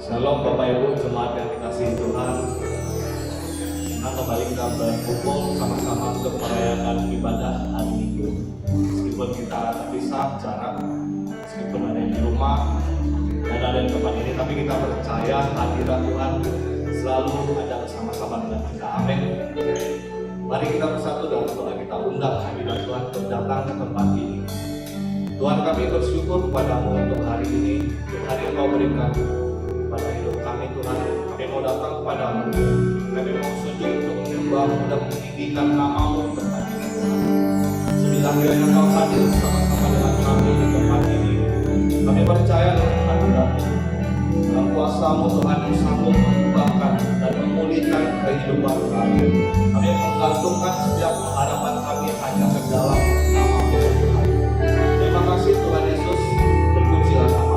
Shalom Bapak Ibu jemaat yang dikasihi Tuhan. Nah, kembali kita berkumpul sama-sama untuk merayakan ibadah hari Minggu. Meskipun kita terpisah jarak, meskipun ada yang di rumah dan ada yang tempat ini, tapi kita percaya hadirat Tuhan selalu ada bersama-sama dengan kita. Amin. Mari kita bersatu dalam doa, kita undang hadirat Tuhan untuk datang ke tempat ini. Tuhan, kami bersyukur kepadamu untuk hari ini, untuk hari yang kau berikan pada hidup kami. Tuhan, kami mau datang kepadamu, kami mau sujud untuk menyembahmu dan meninggikan namamu untuk hari ini. Tuhan, sembilan kiranya kau hadir bersama-sama dengan kami di tempat ini. Kami percaya dengan hadiratmu, dalam kuasamu Tuhan yang sanggup mengubahkan dan memulihkan kehidupan kami. Kami menggantungkan setiap pengharapan kami hanya ke dalam namamu Tuhan. Terima kasih Tuhan Yesus, terpujilah namamu.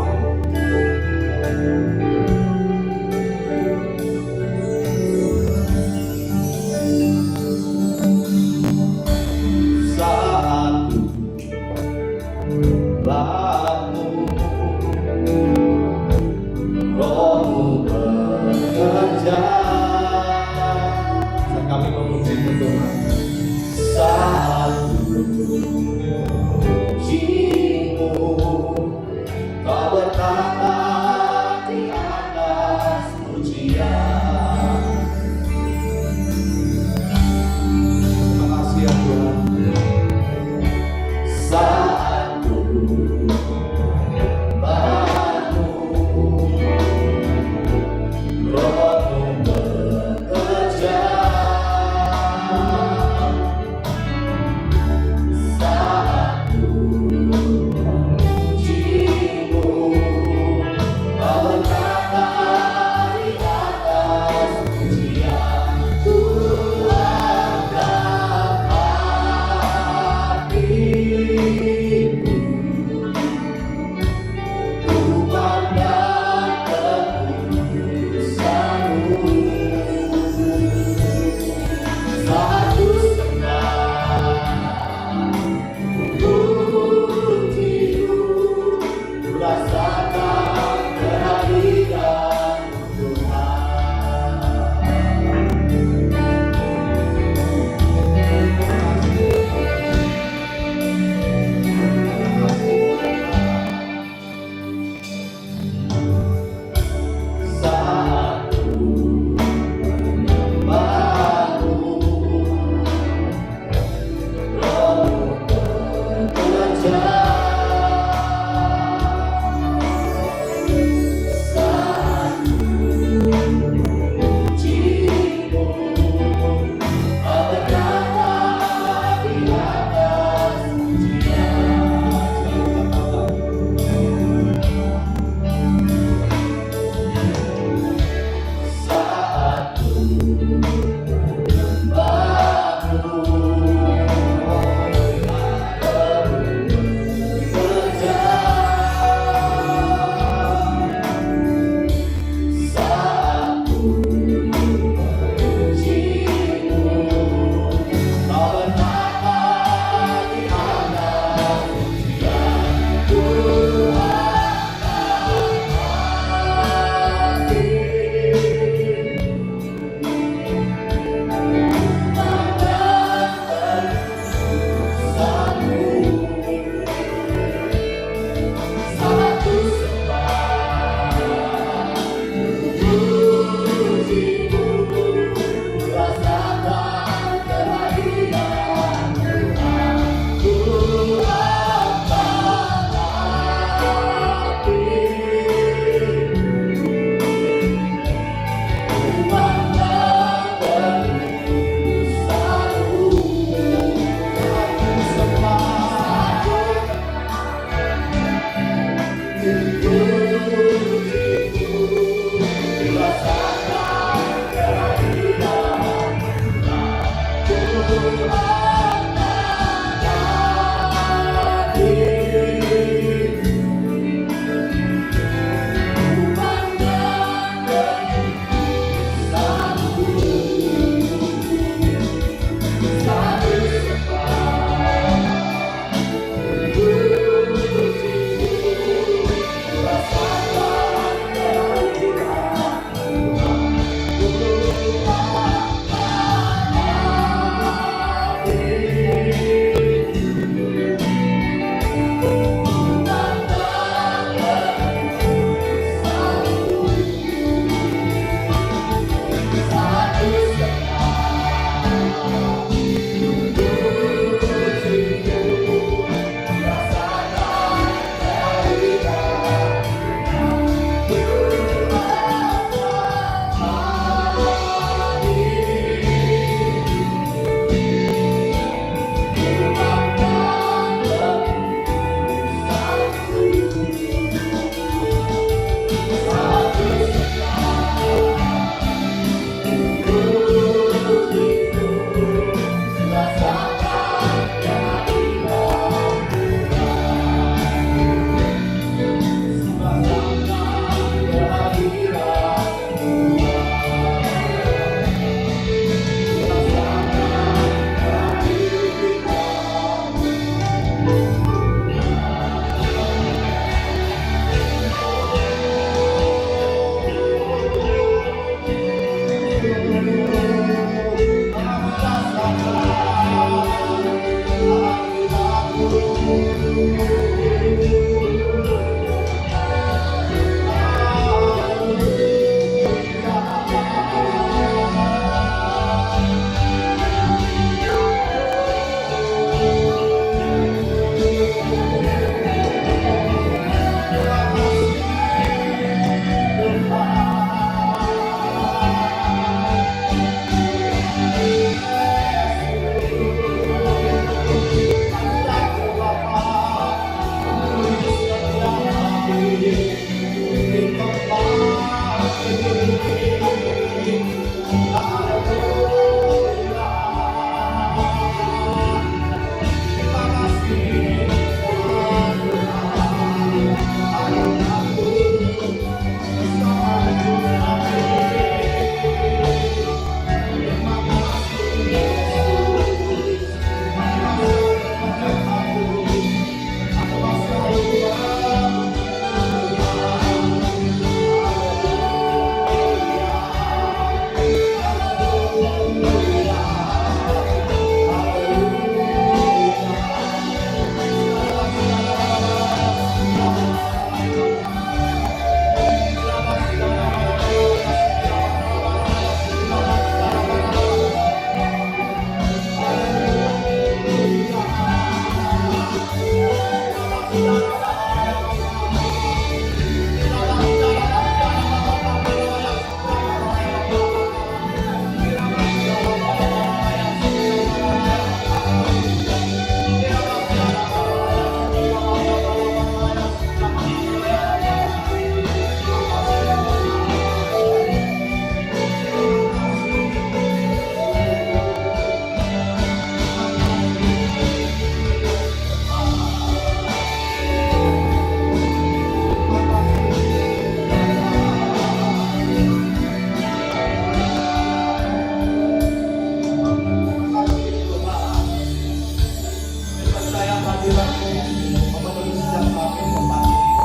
kehadiran-Mu memenuhi setiap kami tempat ini.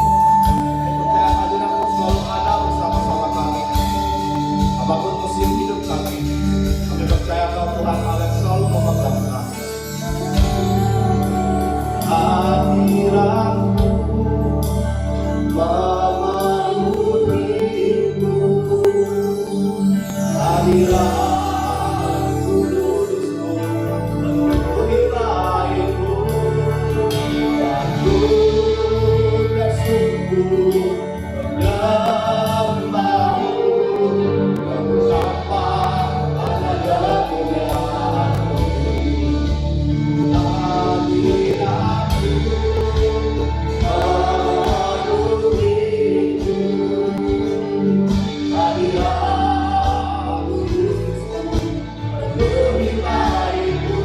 Kami percaya kehadiran-Mu selalu ada bersama-sama kami. Apapun musim hidup kami percaya Kau Tuhan Allah yang selalu memegang kami. Hadirat-Mu memenuhiku, hadirat kudus-Mu memenuhi lahirku, dan ku bersungguh menyembah-Mu, betapa ada kemuliaan-Mu. Hadirat-Mu memenuhiku, hadirat kudus-Mu memenuhi lahirku,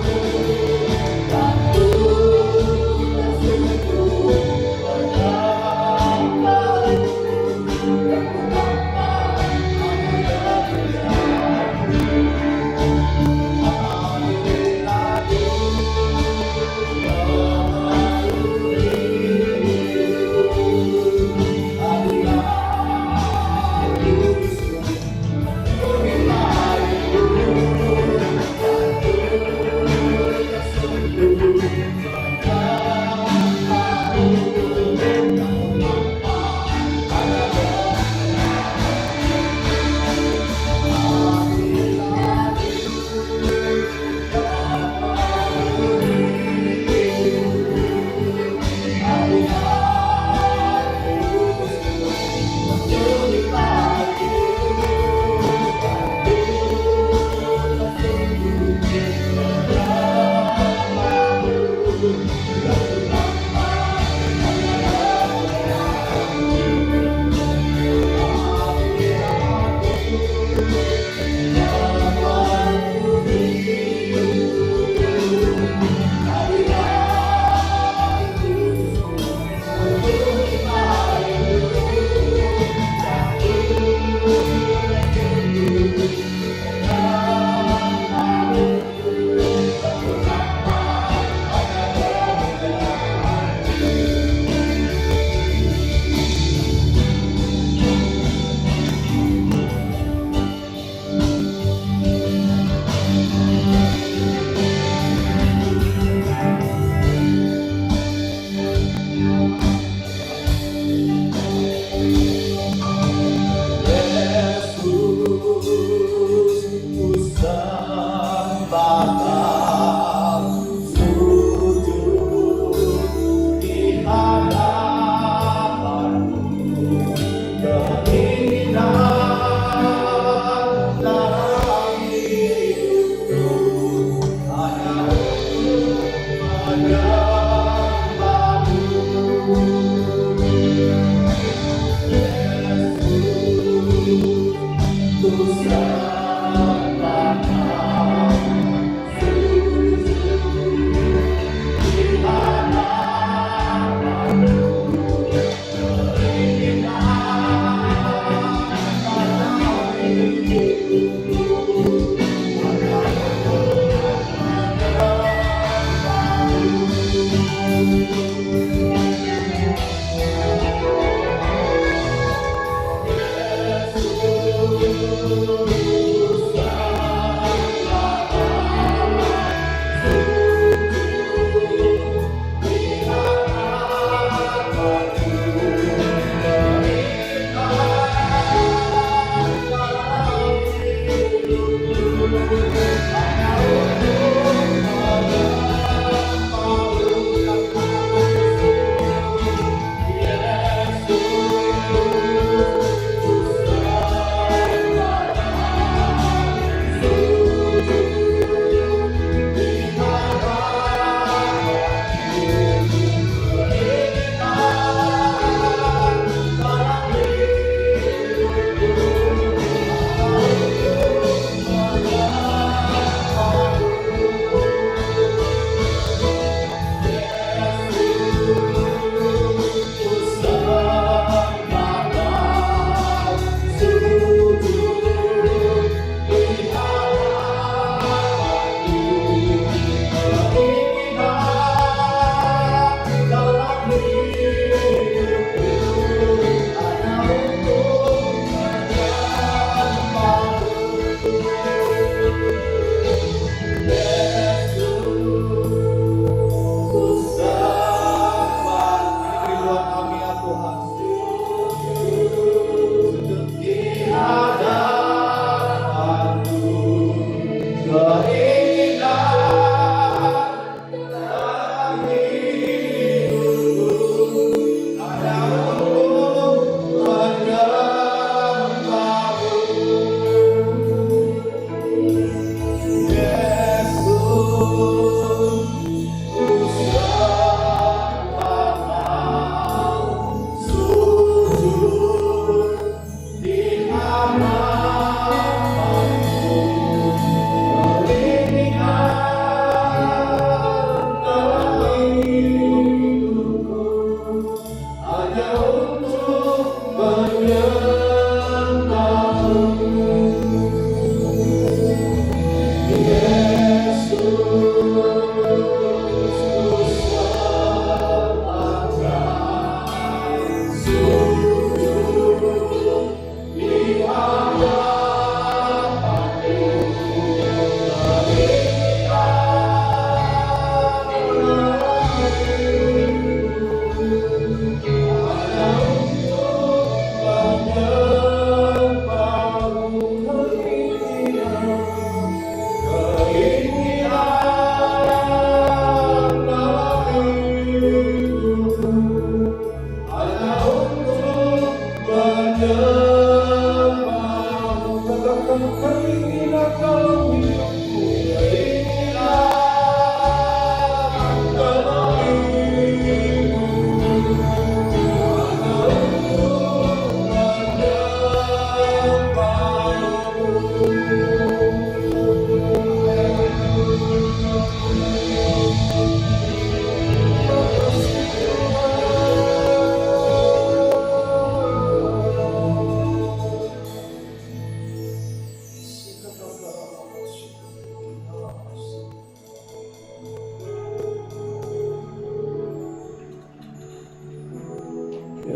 dan ku bersungguh menyembah-Mu, betapa ada kemuliaan-Mu.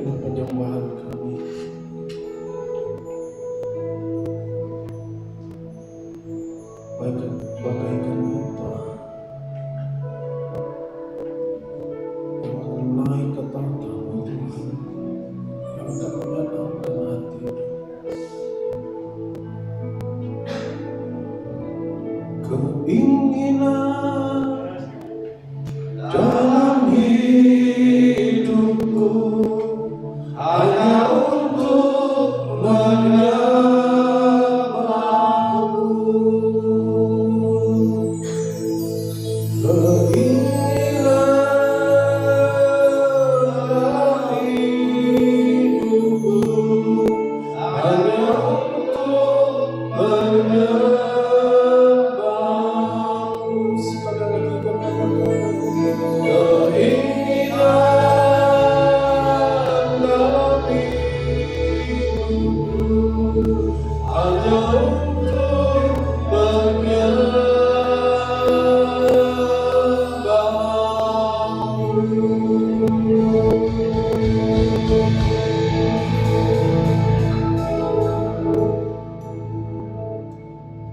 dengan penyembahan kami. Bagaikan unta yang akan naik ke tahta-Mu Tuhan, yang akan menyenangkan hati. Keinginan dalam hidupku hanya untuk menyembah-Mu.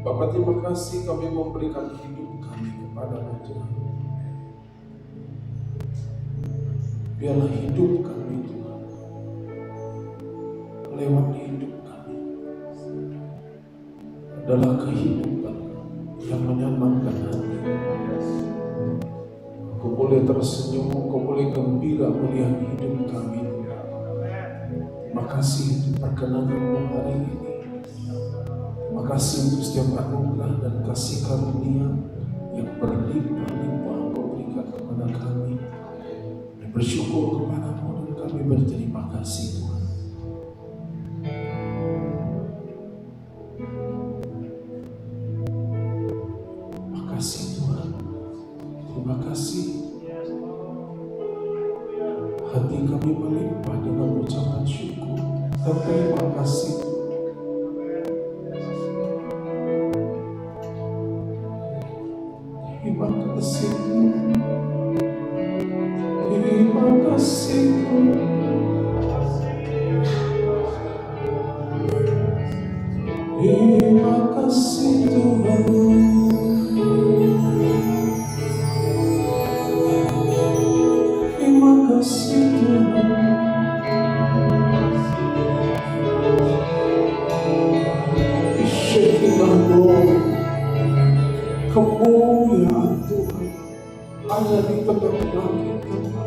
Bapak, terima kasih kami memberikan hidup kami kepada-Mu Tuhan. Biarlah hidup kami Tuhan, lewat hidup kami adalah kehidupan yang menyenangkan hati. Kau boleh tersenyum, kau boleh gembira melihat hidup kami. Terima kasih untuk perkenan-Mu hari ini. Terima kasih untuk setiap anugerah dan kasih karunia yang berlimpah-limpah Kau berikan kepada kami. Kami bersyukur kepada-Mu dan kami berterima kasih Tuhan. Terima kasih Tuhan. Terima kasih. Hati kami melimpah dengan ucapan syukur dan terima kasih. Terima kasih, terima kasih, terima kasih Tuhan. Terima kasih Tuhan. Shekinah glory, kemuliaan Tuhan ada di tengah-tengah kita.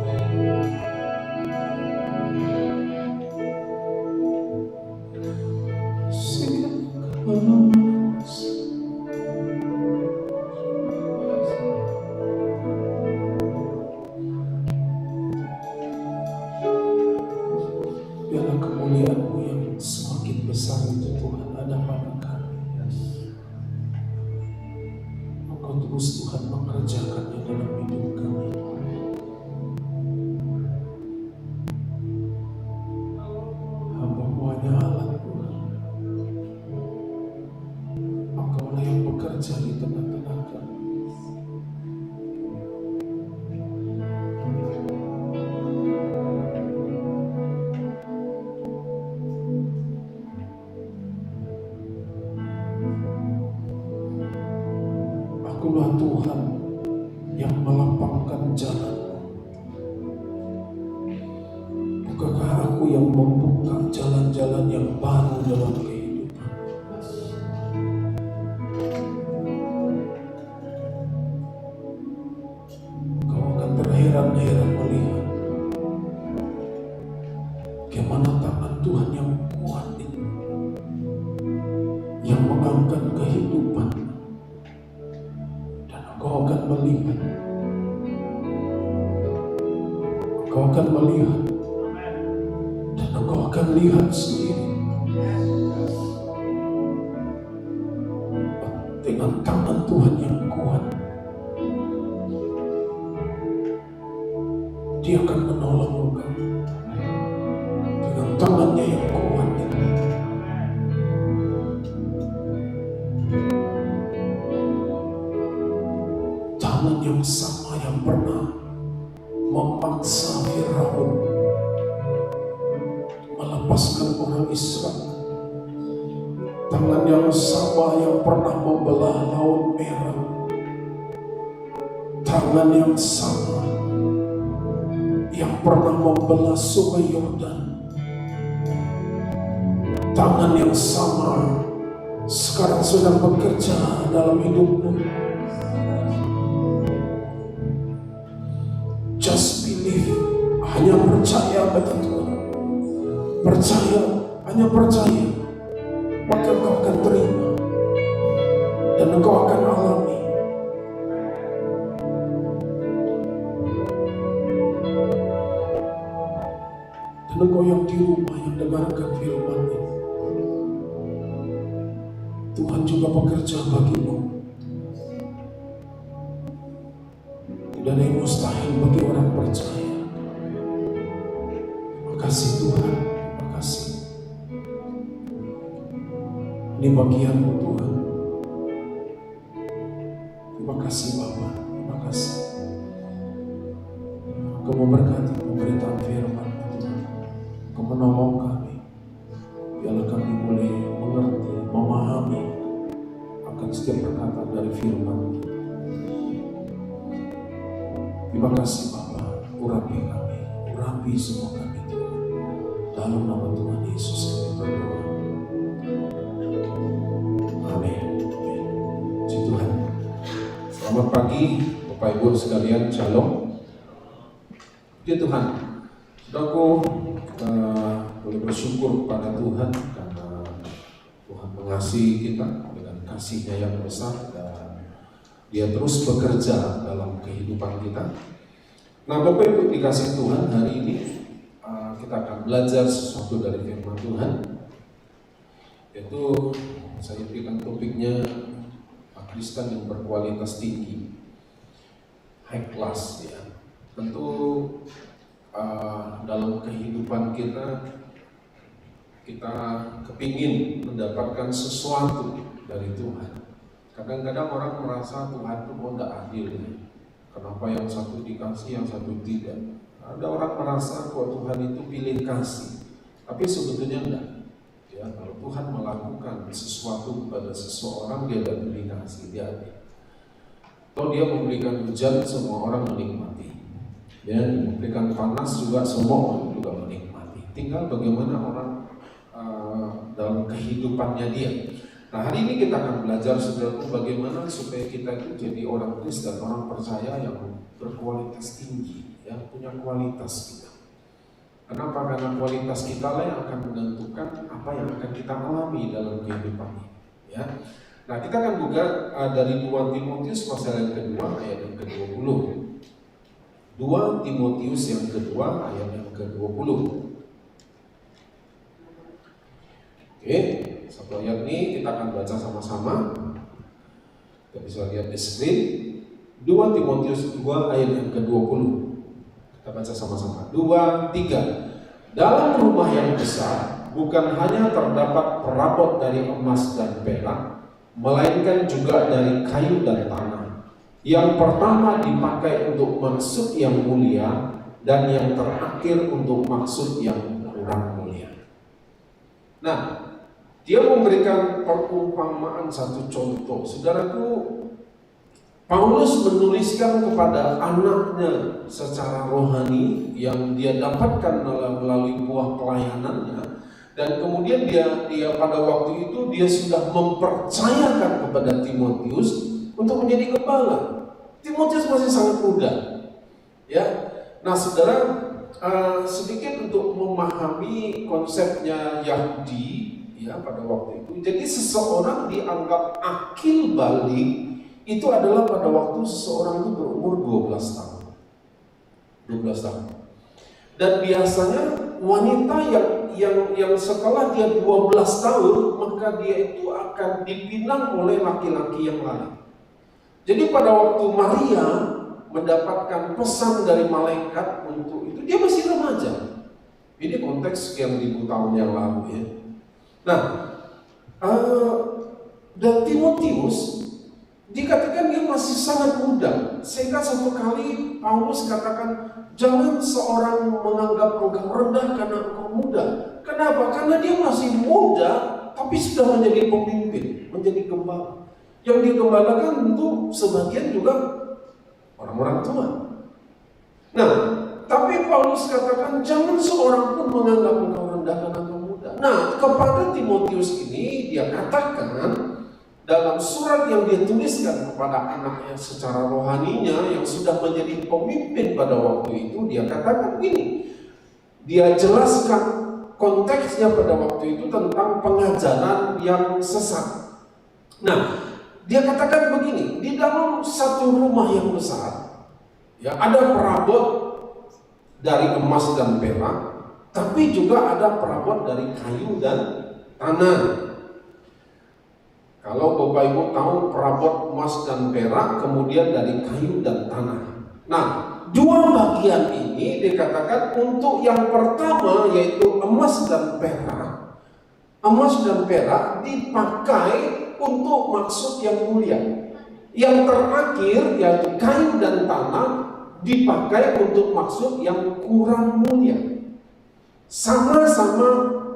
Biarlah kemuliaan-Mu yang semakin besar itu Tuhan ada pada kami. Engkau terus Tuhan mengerjakannya dalam hidup kami. Hamba-Mu hanya alat Tuhan. Engkau-lah yang bekerja di tengah-tengah kami. Akulah Tuhan yang melapangkan jalan-Mu. Bukankah aku yang membuka jalan-jalan yang baru dalam kehidupan? Kau akan terheran-heran melihat bagaimana tangan Tuhan yang kuat ini, yang mengangkat kehidupan. Kau akan melihat, kau akan melihat, dan engkau akan lihat sendiri dengan tangan Tuhan yang kuat. Dia akan menolong engkau dengan tangannya yang kuat ini. Tangan yang sama yang pernah memaksa Firaun Ishak, tangan yang sama yang pernah membelah Laut Merah, tangan yang sama yang pernah membelah Sungai Yordan, tangan yang sama sekarang sedang bekerja dalam hidupmu. Just believe, hanya percaya kata Tuhan. Percaya, hanya percaya, maka engkau akan terima dan engkau akan alami. Dan engkau yang di rumah yang dengarkan firman ini, Tuhan juga bekerja bagimu. Tidak ada yang mustahil bagi orang percaya. Terima kasih Tuhan, terima kasih. Ini bagianmu Tuhan. Terima kasih Bapa, terima kasih. Engkau memberkati pemberitaan firman Tuhan. Engkau menolong kami. Biarlah kami boleh mengerti, memahami akan setiap perkataan dari firman. Terima kasih Bapa, urapi kami, urapi semua kami Tuhan. Dalam nama Tuhan Yesus kami berdoa. Amin. Puji Tuhan. Selamat pagi Bapak Ibu sekalian, shalom. Puji Tuhan. Saudaraku, kita boleh bersyukur kepada Tuhan karena Tuhan mengasihi kita dengan kasih-Nya yang besar dan Dia terus bekerja dalam kehidupan kita. Nah Bapak Ibu dikasih Tuhan, hari ini kita akan belajar sesuatu dari firman Tuhan, yaitu saya berikan topiknya Kristen yang berkualitas tinggi, high class ya. Tentu dalam kehidupan kita kepingin mendapatkan sesuatu dari Tuhan. Kadang-kadang orang merasa Tuhan itu kok tidak adil ya. Kenapa yang satu dikasih, yang satu tidak? Ada orang merasa kok Tuhan itu pilih kasih, tapi sebetulnya enggak. Ya, kalau Tuhan melakukan sesuatu kepada seseorang, Dia tidak pilih kasih, Dia adil. Atau Dia memberikan hujan, semua orang menikmati. Ya, memberikan panas juga semua orang juga menikmati. Tinggal bagaimana orang dalam kehidupannya dia. Nah hari ini kita akan belajar saudaraku bagaimana supaya kita itu jadi orang Kristen, orang percaya yang berkualitas tinggi, yang punya kualitas kita. Kenapa? Karena kualitas kita lah yang akan menentukan apa yang akan kita alami dalam kehidupan ini. Ya. Nah kita akan buka dari 2 Timotius pasal yang kedua ayat yang ke-20. 2 Timotius yang kedua ayat yang ke-20. Oke, satu ayat ini kita akan baca sama-sama. Kita bisa lihat di screen. 2 Timotius 2 ayat yang ke-20. Kita baca sama-sama. 2, 3. Dalam rumah yang besar bukan hanya terdapat perabot dari emas dan perak, melainkan juga dari kayu dan tanah. Yang pertama dipakai untuk maksud yang mulia, dan yang terakhir untuk maksud yang kurang mulia. Nah, dia memberikan perumpamaan satu contoh. Saudaraku, Paulus menuliskan kepada anaknya secara rohani yang dia dapatkan melalui buah pelayanannya, dan kemudian dia pada waktu itu dia sudah mempercayakan kepada Timotius untuk menjadi gembala. Timotius masih sangat muda, ya. Nah, saudara, sedikit untuk memahami konsepnya Yahudi. Ya, pada waktu itu, jadi seseorang dianggap akil balik itu adalah pada waktu seseorang itu berumur 12 tahun. 12 tahun. Dan biasanya wanita yang setelah dia 12 tahun, maka dia itu akan dipinang oleh laki-laki yang lain. Jadi pada waktu Maria mendapatkan pesan dari malaikat untuk itu, dia masih remaja. Ini konteks sekian ribu tahun yang lalu ya. Nah, dan Timotius dikatakan dia masih sangat muda, sehingga satu kali Paulus katakan, jangan seorang menganggap engkau rendah karena engkau muda. Kenapa? Karena dia masih muda, tapi sudah menjadi pemimpin, menjadi gembala. Yang digembalakan tentu sebagian juga orang-orang tua. Nah, tapi Paulus katakan, jangan seorang pun menganggap engkau rendah karena engkau muda. Nah, kepada Timotius ini dia katakan, dalam surat yang dia tuliskan kepada anaknya secara rohaninya yang sudah menjadi pemimpin pada waktu itu, dia katakan gini, dia jelaskan konteksnya pada waktu itu tentang pengajaran yang sesat. Nah, dia katakan begini, di dalam satu rumah yang besar, ya, ada perabot dari emas dan perak, tapi juga ada perabot dari kayu dan tanah. Kalau Bapak Ibu tahu perabot emas dan perak, kemudian dari kayu dan tanah. Nah, dua bagian ini dikatakan untuk yang pertama yaitu emas dan perak. Emas dan perak dipakai untuk maksud yang mulia. Yang terakhir yaitu kayu dan tanah dipakai untuk maksud yang kurang mulia. Sama-sama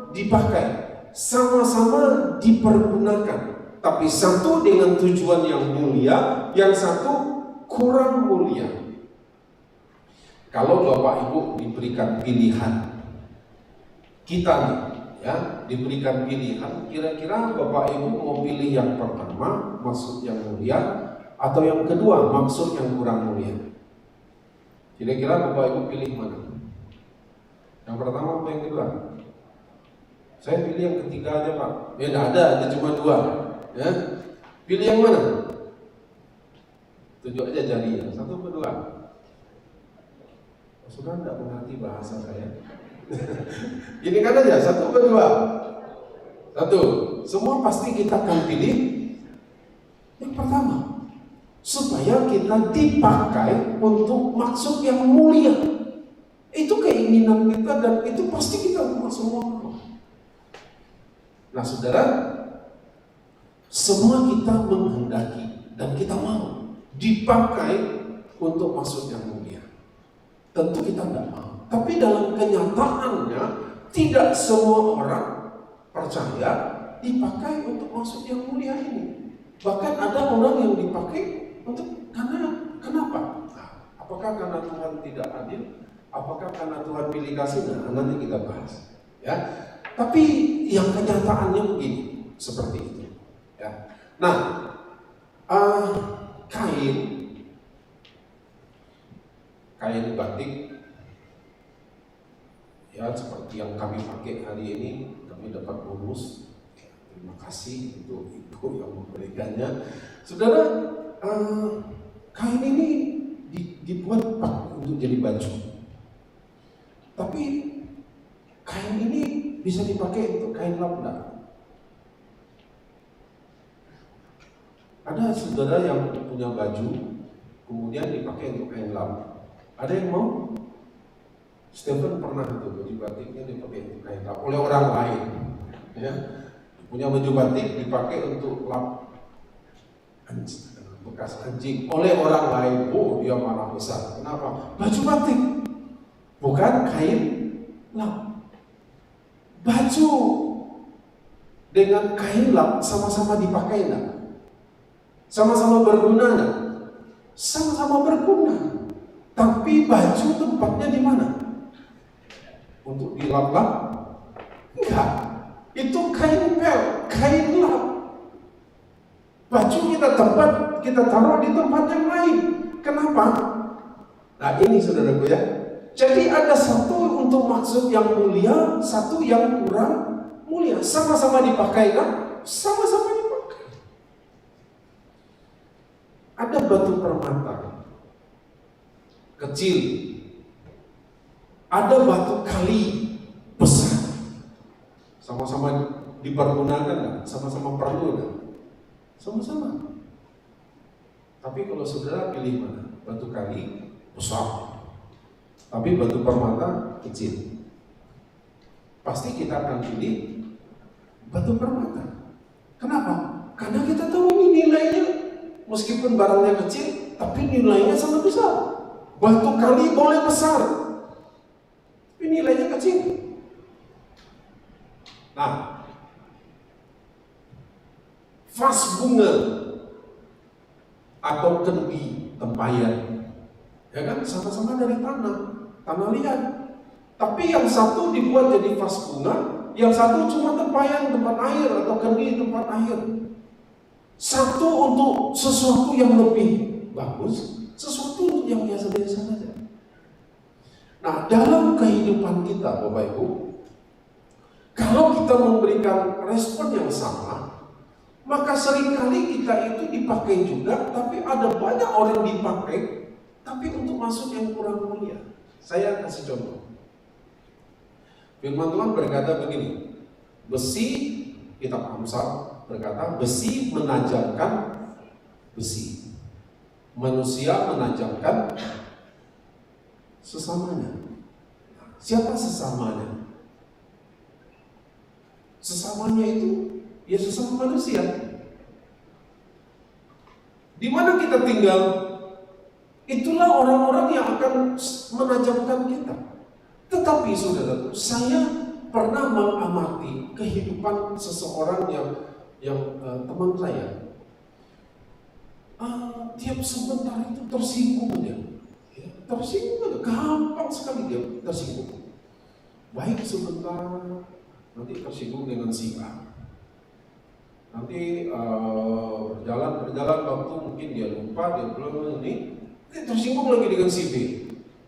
dipakai, sama-sama dipergunakan. Tapi satu dengan tujuan yang mulia, yang satu kurang mulia. Kalau Bapak Ibu diberikan pilihan, kita nih, ya, diberikan pilihan, kira-kira Bapak Ibu mau pilih yang pertama, maksud yang mulia, atau yang kedua, maksud yang kurang mulia? Kira-kira Bapak Ibu pilih mana? Yang pertama atau yang kedua? Saya pilih yang ketiga aja, Pak. Ya, tidak ada cuma dua. Ya, pilih yang mana? Tunjuk aja jari, satu atau dua. Sudah tidak mengerti bahasa saya. Ini kan aja, satu atau dua? Satu. Semua pasti kita akan pilih yang pertama, supaya kita dipakai untuk maksud yang mulia. Itu keinginan kita dan itu pasti kita semua. Nah, saudara, semua kita menghendaki dan kita mau dipakai untuk maksud yang mulia. Tentu kita tidak mau. Tapi dalam kenyataannya tidak semua orang percaya dipakai untuk maksud yang mulia ini. Bahkan ada orang yang dipakai untuk kenapa? Nah, apakah karena Tuhan tidak adil? Apakah karena Tuhan pilih kasih? Nah, nanti kita bahas. Ya. Tapi yang kenyataannya begini, seperti itu. Ya. Nah, kain batik, ya, seperti yang kami pakai hari ini, kami dapat bonus. Terima kasih untuk ibu yang memberikannya. Saudara, kain ini dibuat untuk jadi baju. Tapi kain ini bisa dipakai untuk kain lap. Ada saudara yang punya baju, kemudian dipakai untuk kain lap. Ada yang mau? Stephen pernah itu baju batiknya dipakai untuk kain lap oleh orang lain. Ya, punya baju batik dipakai untuk lap bekas anjing oleh orang lain. Oh, dia marah besar. Kenapa? Baju batik, bukan kain lap. Baju dengan kain lap sama-sama dipakai enggak? Sama-sama berguna enggak? Sama-sama berguna. Tapi baju tempatnya di mana? Untuk dilap-lap? Enggak. Itu kain pel, kain lap. Baju kita taruh di tempat yang lain. Kenapa? Nah, ini saudaraku ya. Jadi ada satu untuk maksud yang mulia, satu yang kurang mulia. Sama-sama dipakai kan? Sama-sama dipakai. Ada batu permata kecil, ada batu kali besar, sama-sama dipergunakan kan? Sama-sama perlu kan? Sama-sama. Tapi kalau saudara pilih mana? Batu kali besar, tapi batu permata kecil. Pasti kita akan pilih batu permata. Kenapa? Karena kita tahu ini nilainya meskipun barangnya kecil, tapi nilainya sangat besar. Batu kali boleh besar, tapi nilainya kecil. Nah, vas bunga atau kendi tempayan, ya kan, sama-sama dari tanah liat. Tapi yang satu dibuat jadi vas bunga, yang satu cuma tempayan tempat air atau kendi tempat air. Satu untuk sesuatu yang lebih bagus, sesuatu untuk yang biasa-biasa saja. Nah, dalam kehidupan kita, Bapak Ibu, kalau kita memberikan respon yang sama, maka seringkali kita itu dipakai juga, tapi ada banyak orang dipakai, tapi untuk masuk yang kurang mulia. Saya kasih contoh. Firman Tuhan berkata begini, besi, kitab Amsal berkata, besi menajamkan besi, manusia menajamkan sesamanya. Siapa sesamanya? Sesamanya itu ya sesama manusia. Di mana kita tinggal, itulah orang-orang yang akan menajamkan kita. Tetapi saudara, saya pernah mengamati kehidupan seseorang yang teman saya. Tiap sebentar itu tersinggung dia. Ya, tersinggung aja, gampang sekali dia tersinggung. Baik sebentar, nanti tersinggung dengan si A. Nanti berjalan waktu mungkin dia lupa, dia belum ini tersinggung lagi dengan si B.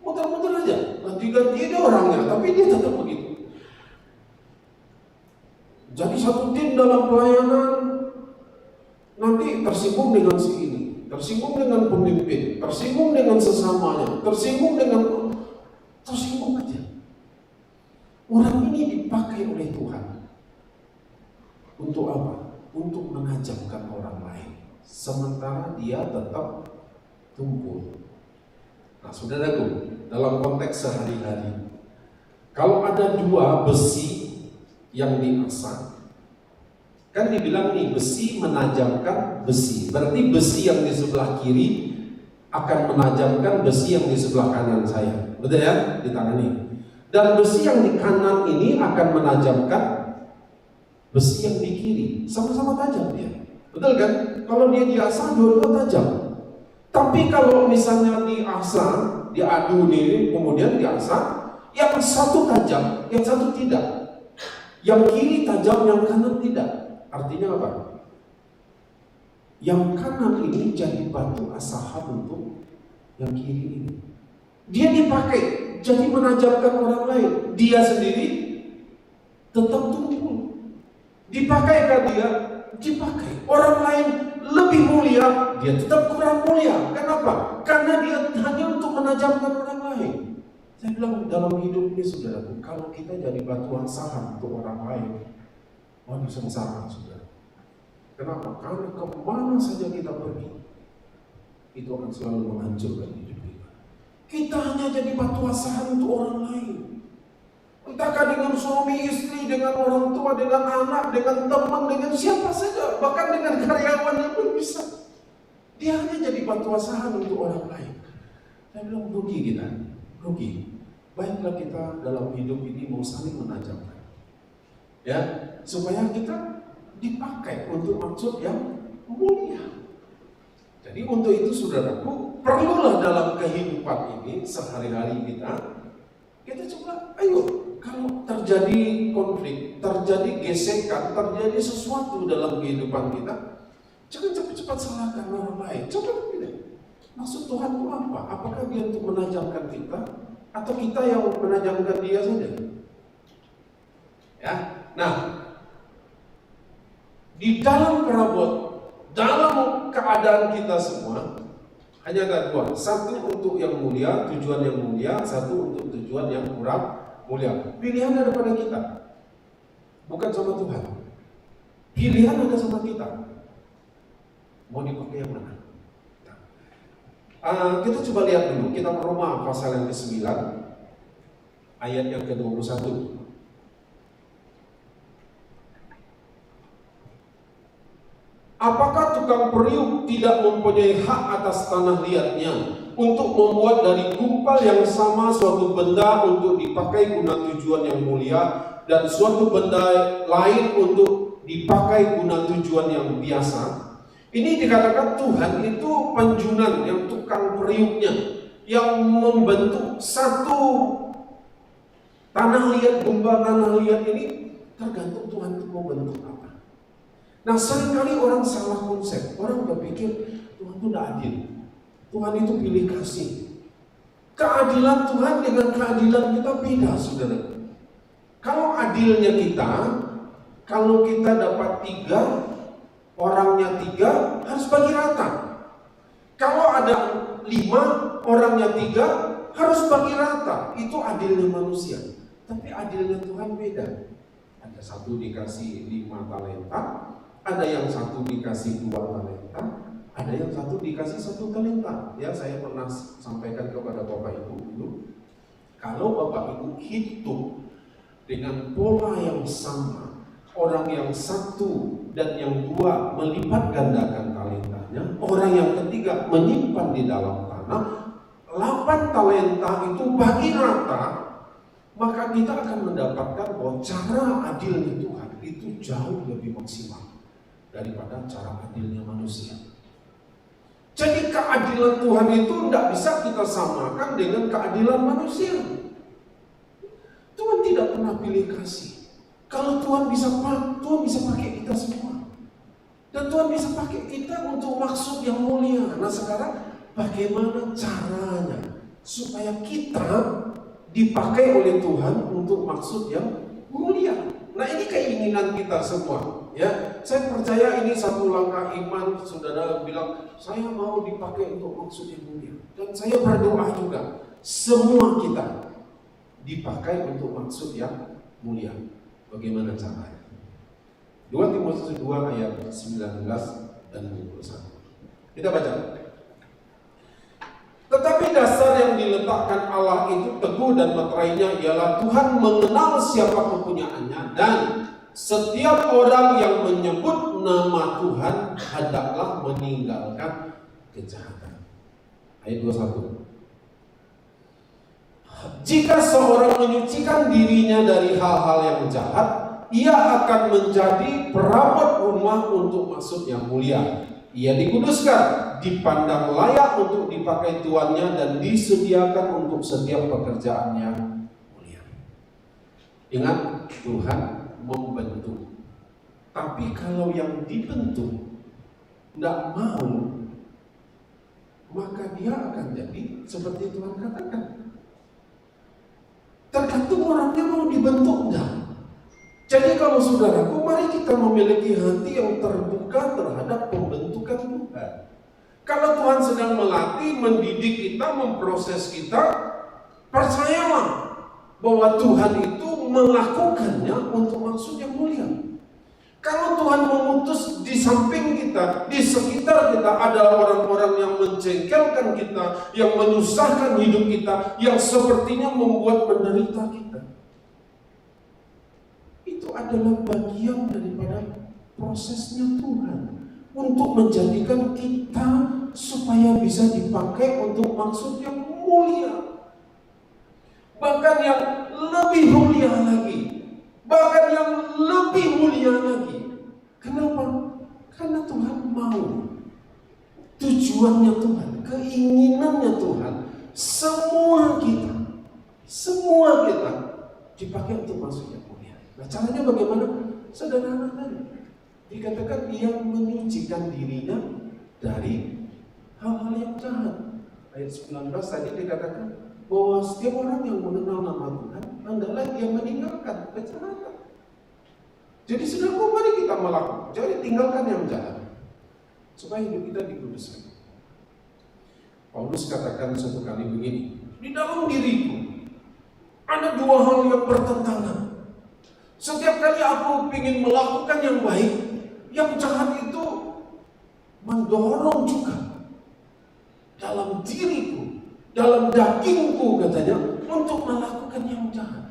Muter-muter aja, ganti-ganti dia orangnya, tapi dia tetap begitu. Jadi satu tim dalam pelayanan, nanti tersinggung dengan si ini, tersinggung dengan pemimpin, tersinggung dengan sesamanya, tersinggung aja. Orang ini dipakai oleh Tuhan untuk apa? Untuk menajamkan orang lain, sementara dia tetap tumpul. Nah, saudaraku, dalam konteks sehari-hari, kalau ada dua besi yang diasah, kan dibilang nih, besi menajamkan besi, berarti besi yang di sebelah kiri akan menajamkan besi yang di sebelah kanan saya, betul ya, di tangan ini. Dan besi yang di kanan ini akan menajamkan besi yang di kiri, sama-sama tajam dia, betul kan? Kalau dia diasah, dua-dua tajam. Tapi kalau misalnya diasah, diadu nih, kemudian diasah, yang satu tajam, yang satu tidak. Yang kiri tajam, yang kanan tidak. Artinya apa? Yang kanan ini jadi batu asahan untuk yang kiri ini. Dia dipakai jadi menajamkan orang lain. Dia sendiri tetap tumpul. Dipakaikan dia? Dipakai. Orang lain lebih mulia, dia tetap kurang mulia. Kenapa? Karena dia hanya untuk menajamkan orang lain. Saya bilang dalam hidup ini, saudara, kalau kita jadi batu asahan untuk orang lain, waduh, sengsara, saudara. Kenapa? Karena kemana saja kita pergi, itu akan selalu menghancurkan hidup kita. Kita hanya jadi batu asahan untuk orang lain. Entahkah dengan suami istri, dengan orang tua, dengan anak, dengan teman, dengan siapa saja, bahkan dengan karyawannya pun bisa. Dia hanya jadi batu asahan untuk orang lain. Saya bilang rugi kita, rugi. Baiklah kita dalam hidup ini mau saling menajamkan, ya, supaya kita dipakai untuk maksud yang mulia. Jadi untuk itu, saudaraku, perlulah dalam kehidupan ini sehari-hari kita coba, ayo, kalau terjadi konflik, terjadi gesekan, terjadi sesuatu dalam kehidupan kita, jangan cepat-cepat salahkan orang lain. Coba pilih, maksud Tuhan itu apa? Apakah dia untuk menajamkan kita, atau kita yang menajamkan dia saja? Ya, nah, di dalam perabot, dalam keadaan kita semua, hanya ada dua. Satu untuk yang mulia, tujuan yang mulia. Satu untuk tujuan yang kurang mulia. Pilihan ada pada kita, bukan sama Tuhan. Pilihan ada sama kita. Mau dipakai yang mana? Kita coba lihat dulu kitab Roma pasal yang ke-9 ayat yang ke-21. Apakah tukang periuk tidak mempunyai hak atas tanah liatnya untuk membuat dari gumpal yang sama suatu benda untuk dipakai guna tujuan yang mulia dan suatu benda lain untuk dipakai guna tujuan yang biasa? Ini dikatakan Tuhan itu penjunan, yang tukang periuknya, yang membentuk satu tanah liat, gumpal tanah liat ini tergantung Tuhan itu mau bentuk apa. Nah, seringkali orang salah konsep. Orang berpikir Tuhan itu tidak adil. Tuhan itu pilih kasih. Keadilan Tuhan dengan keadilan kita beda, saudara. Kalau adilnya kita, kalau kita dapat 3, orangnya 3, harus bagi rata. Kalau ada 5, orangnya 3, harus bagi rata. Itu adilnya manusia. Tapi adilnya Tuhan beda. Ada satu dikasih 5 talenta, ada yang satu dikasih 2 talenta, ada yang satu dikasih 1 talenta. Ya, saya pernah sampaikan kepada Bapak Ibu dulu, kalau Bapak Ibu hitung dengan pola yang sama, orang yang 1 dan yang 2 melipat gandakan talentanya, orang yang ketiga menyimpan di dalam tanah, 8 talenta itu bagi rata, maka kita akan mendapatkan bahwa cara adilnya Tuhan itu jauh lebih maksimal daripada cara adilnya manusia. Jadi keadilan Tuhan itu tidak bisa kita samakan dengan keadilan manusia. Tuhan tidak pernah pilih kasih. Kalau Tuhan bisa pakai kita semua. Dan Tuhan bisa pakai kita untuk maksud yang mulia. Nah, sekarang bagaimana caranya supaya kita dipakai oleh Tuhan untuk maksud yang mulia? Nah, ini keinginan kita semua, ya. Saya percaya ini satu langkah iman. Saudara bilang, saya mau dipakai untuk maksud yang mulia. Dan saya berdoa juga, semua kita dipakai untuk maksud yang mulia. Bagaimana caranya? 2 Timotius 2 ayat 19 dan 21. Kita baca. Tetapi dasar yang diletakkan Allah itu teguh dan meterainya ialah Tuhan mengenal siapa kepunyaannya, dan setiap orang yang menyebut nama Tuhan hendaklah meninggalkan kejahatan. Ayat 21. Jika seorang menyucikan dirinya dari hal-hal yang jahat, ia akan menjadi perawat rumah untuk maksud yang mulia. Ia dikuduskan, dipandang layak untuk dipakai tuannya, dan disediakan untuk setiap pekerjaan yang mulia. Ingat, Tuhan membentuk. Tapi kalau yang dibentuk tidak mau, maka dia akan jadi seperti Tuhan katakan. Tergantung orangnya mau dibentuk enggak. Jadi kalau saudaraku, mari kita memiliki hati yang terbuka terhadap pembentukan Tuhan. Kalau Tuhan sedang melatih, mendidik kita, memproses kita, percayalah bahwa Tuhan itu melakukannya untuk maksud yang mulia. Kalau Tuhan mengutus di samping kita, di sekitar kita ada orang-orang yang menjengkelkan kita, yang menyusahkan hidup kita, yang sepertinya membuat menderita kita, itu adalah bagian daripada prosesnya Tuhan untuk menjadikan kita supaya bisa dipakai untuk maksud yang mulia, bahkan yang lebih mulia lagi, bahkan yang lebih mulia lagi. Kenapa? Karena Tuhan mau, tujuannya Tuhan, keinginannya Tuhan, semua kita dipakai untuk maksud yang mulia. Nah, caranya bagaimana? Sederhana tadi. Dikatakan ia menyucikan dirinya dari hal-hal yang jahat. Ayat 19 tadi dikatakan bahwa setiap orang yang mengenal nama Tuhan hendaklah dia meninggalkan kejahatan. Jadi saudaraku, mari kita melakukan. Jadi tinggalkan yang jahat supaya hidup kita dikuduskan. Paulus katakan suatu kali begini, di dalam diriku ada 2 hal yang bertentangan. Setiap kali aku ingin melakukan yang baik, yang jahat itu mendorong juga dalam diriku, dalam dagingku katanya, untuk melakukan yang jahat.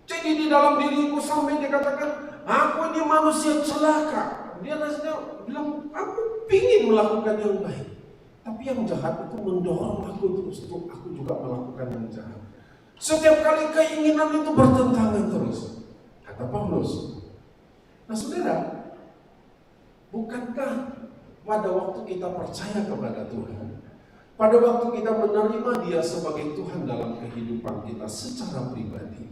Jadi di dalam diriku sampai dikatakan, aku ini manusia celaka, Dia rasanya bilang, aku ingin melakukan yang baik. Tapi yang jahat itu mendorong aku terus untuk aku juga melakukan yang jahat. Setiap kali keinginan itu bertentangan terus, kata Paulus. Nah saudara, bukankah pada waktu kita percaya kepada Tuhan, pada waktu kita menerima Dia sebagai Tuhan dalam kehidupan kita secara pribadi,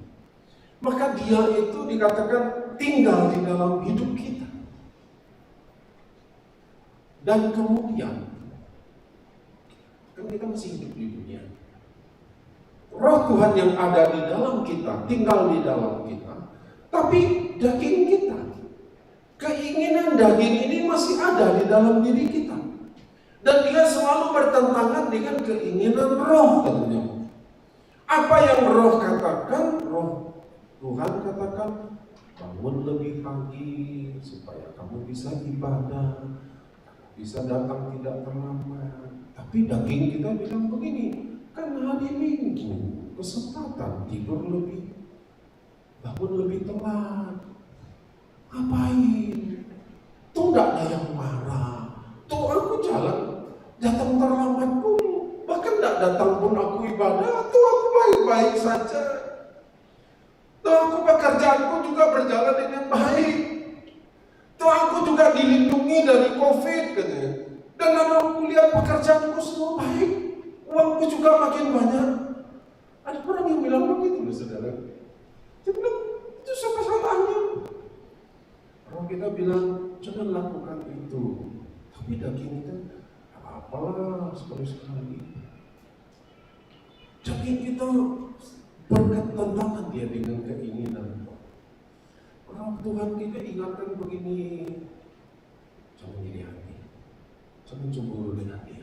maka Dia itu dikatakan tinggal di dalam hidup kita. Dan kemudian, kan kita masih hidup di dunia, Roh Tuhan yang ada di dalam kita, tinggal di dalam kita, tapi daging kita, keinginan daging ini masih ada di dalam diri kita. Dan dia selalu bertentangan dengan keinginan roh katanya. Apa yang roh katakan, roh Tuhan katakan, bangun lebih pagi supaya kamu bisa ibadah, bisa datang tidak terlambat. Tapi daging kita bilang begini, kan hari Minggu, kesempatan tidur lebih, bangun lebih telat. Ngapain? Tuh gak ada yang marah. Tuh aku jalan, datang terlambat pun, bahkan gak datang pun aku ibadah. Tuh aku baik-baik saja. Tuh aku pekerjaanku juga berjalan dengan baik. Tuh aku juga dilindungi dari COVID katanya. Dan aku lihat pekerjaanku semua baik, uangku juga makin banyak. Ada orang yang bilang begitu loh saudara. Dia bilang, itu siapa salahnya? Kalau kita bilang, jangan lakukan itu. Tapi daging kita, apalah sekali-sekali. Daging kita bertentangan dia dengan keinginan. Orang Tuhan kita ingatkan begini, jangan iri hati, jangan cemburu dengan dia.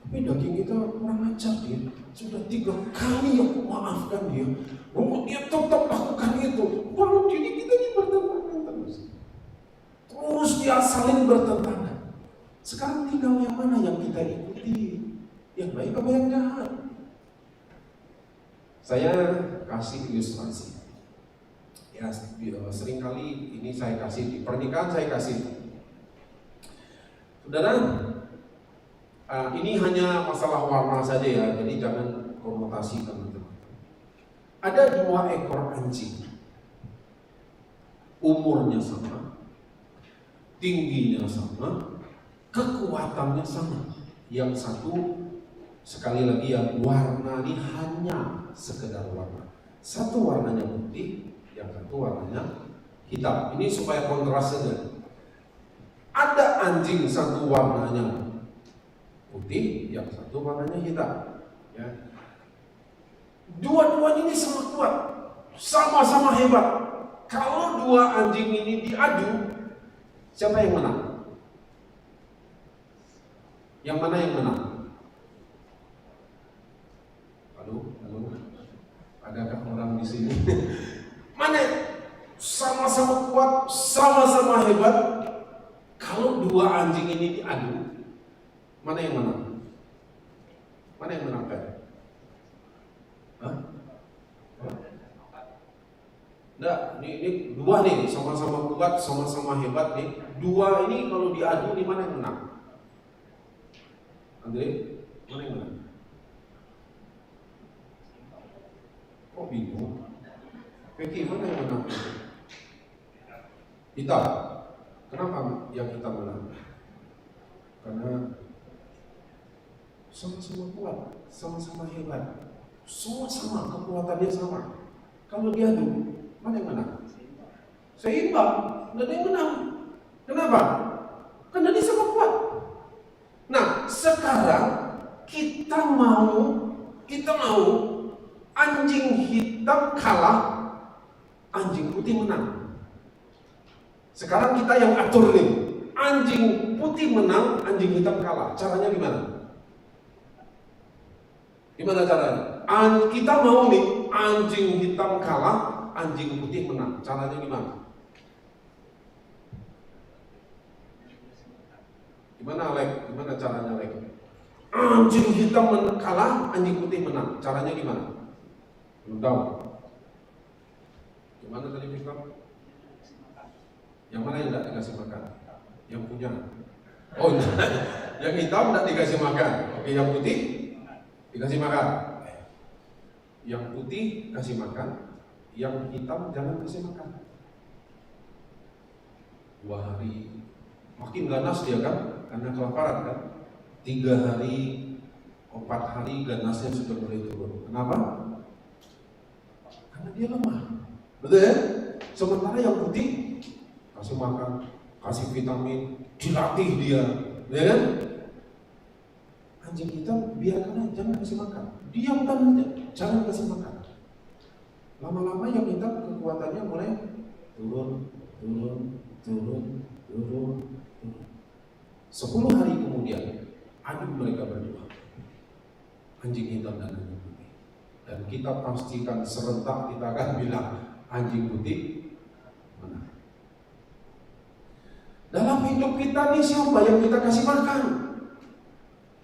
Tapi daging kita kurang ajar dia. Sudah 3 kali aku maafkan dia, dia tetap lakukan itu. Lalu jadi kita ini bertentangan terus. Terus dia saling bertentangan. Sekarang tinggal yang mana yang kita ikuti, yang baik apa yang jahat? Saya kasih ilustrasi. Ya, seringkali ini saya kasih di pernikahan, saya kasih. Saudara, ini hanya masalah warna saja ya, jadi jangan konotasikan teman-teman. Ada 2 ekor anjing, umurnya sama, tingginya sama, kekuatannya sama. Yang satu, sekali lagi yang warna ini hanya sekedar warna. Satu warnanya putih, yang satu warnanya hitam. Ini supaya kontras saja. Ada anjing satu warnanya putih, yang satu warnanya hitam. Ya. Dua-duanya ini sama kuat, sama-sama hebat. Kalau 2 anjing ini diadu, siapa yang menang? Yang mana yang menang? Halo, adakah orang di sini? Mana? Sama-sama kuat, sama-sama hebat. Kalau 2 anjing ini diadu, mana yang menang? Mana yang menangkan? Hah? Enggak, ini 2 nih, sama-sama kuat, sama-sama hebat nih. 2 ini kalau diadu, nih mana yang menang? Andre, mana yang menang? Kok bingung? Peki, mana yang menang? Hitam. Kenapa yang hitam menang? Karena sama-sama kuat, sama-sama hebat, sama-sama kekuatannya sama. Kalau diadu, mana yang menang? Seimbang, nggak ada yang menang. Kenapa? Karena dia sama kuat. Nah, sekarang kita mau anjing hitam kalah, anjing putih menang. Sekarang kita yang atur nih, anjing putih menang, anjing hitam kalah. Caranya gimana? Gimana caranya? Kita mau nih, anjing hitam kalah, anjing putih menang. Caranya gimana? Gimana Alek? Gimana caranya Alek? Anjing hitam kalah, anjing putih menang. Caranya gimana? Belum tahu. Gimana tadi Victor? Yang mana yang tidak dikasih makan? Yang punya. Oh, yang hitam tidak dikasih makan. Oke, yang putih dikasih makan. Yang putih kasih makan, yang hitam jangan kasih makan. 2 hari makin ganas dia kan, karena kelaparan kan. 3 hari, 4 hari ganasnya sudah mulai turun. Kenapa? Karena dia lemah. Betul ya? Sementara yang putih kasih makan, kasih vitamin, dilatih dia, ya kan? Anjing hitam biarkan aja, jangan kasih makan. Diamkan aja, jangan kasih makan. Lama-lama yang hitam kekuatannya mulai turun. 10 hari kemudian adu mereka berdua, anjing hitam dan anjing putih. Dan kita pastikan serentak kita akan bilang anjing putih menang. Dalam hidup kita nih, siapa yang kita kasih makan?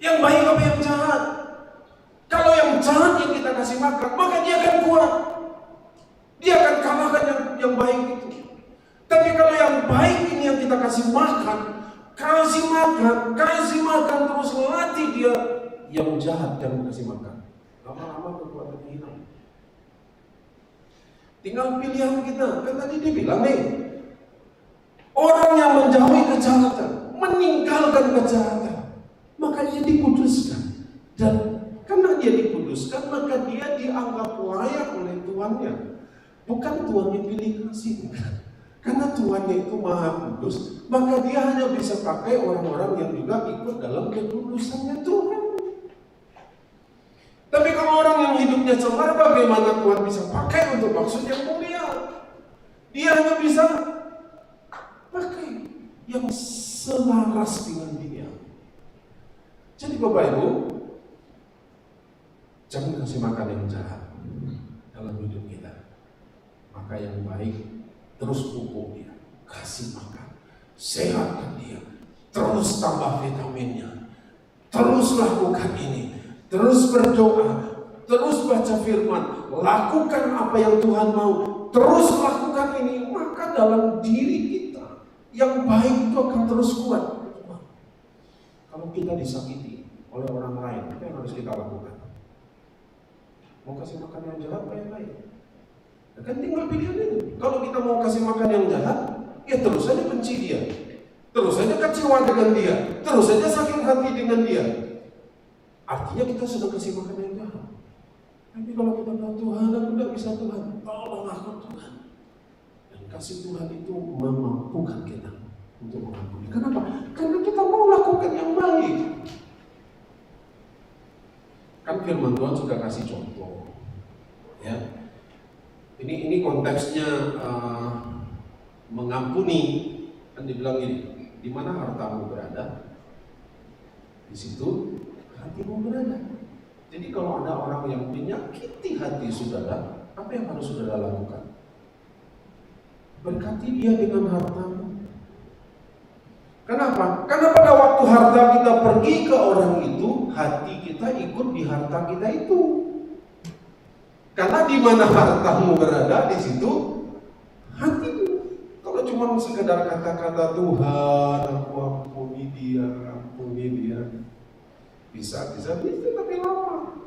Yang baik apa yang jahat? Kalau yang jahat yang kita kasih makan, maka dia akan kuat. Dia akan kalahkan yang baik itu. Tapi kalau yang baik ini yang kita kasih makan terus latih dia, yang jahat jangan kasih makan. Lama-lama kekuatannya hilang. Tinggal pilihan kita. Kan tadi dia bilang nih, orang yang menjauhi kejahatan, meninggalkan kejahatan, maka dia dikuduskan. Dan karena dia dikuduskan, maka dia dianggap layak oleh Tuannya. Bukan Tuannya pilih kasih, bukan. Karena Tuannya itu maha kudus, maka dia hanya bisa pakai orang-orang yang juga ikut dalam kekudusannya Tuhan. Tapi kalau orang yang hidupnya cemar, bagaimana Tuhan bisa pakai untuk maksud yang mulia? Dia hanya bisa pakai yang selaras dengan dia. Jadi Bapak Ibu, jangan kasih makan yang jahat dalam hidup kita. Maka yang baik, terus pupuk dia, kasih makan, sehatkan dia, terus tambah vitaminnya, terus lakukan ini, terus berdoa, terus baca firman, lakukan apa yang Tuhan mau, terus lakukan ini, maka dalam diri kita yang baik itu akan terus kuat. Kalau kita disakiti oleh orang lain, apa yang harus kita lakukan? Mau kasih makan yang jahat apa yang baik? Ya kan tinggal pilihan itu. Kalau kita mau kasih makan yang jahat, ya terus saja benci dia, terus saja kecewa dengan dia, terus saja sakit hati dengan dia. Artinya kita sudah kasih makan yang jahat. Tapi kalau kita bilang, Tuhan, aku tidak bisa Tuhan, tolong aku Tuhan. Dan kasih Tuhan itu memampukan kita untuk mengampuni. Kenapa? Karena kita mau lakukan yang baik. Kan firman Tuhan sudah kasih contoh, ya. Ini konteksnya mengampuni. Kan dibilang gini, di mana hartamu berada, di situ hatimu berada. Jadi kalau ada orang yang menyakiti hati saudara, apa yang harus saudara lakukan? Berkati dia dengan hartamu. Kenapa? Karena pada waktu harta kita pergi ke orang itu, hati kita ikut di harta kita itu. Karena di mana hartamu berada, di situ hatimu. Kalau cuma sekedar kata-kata Tuhan, aku ampuni dia, bisa, tapi lama.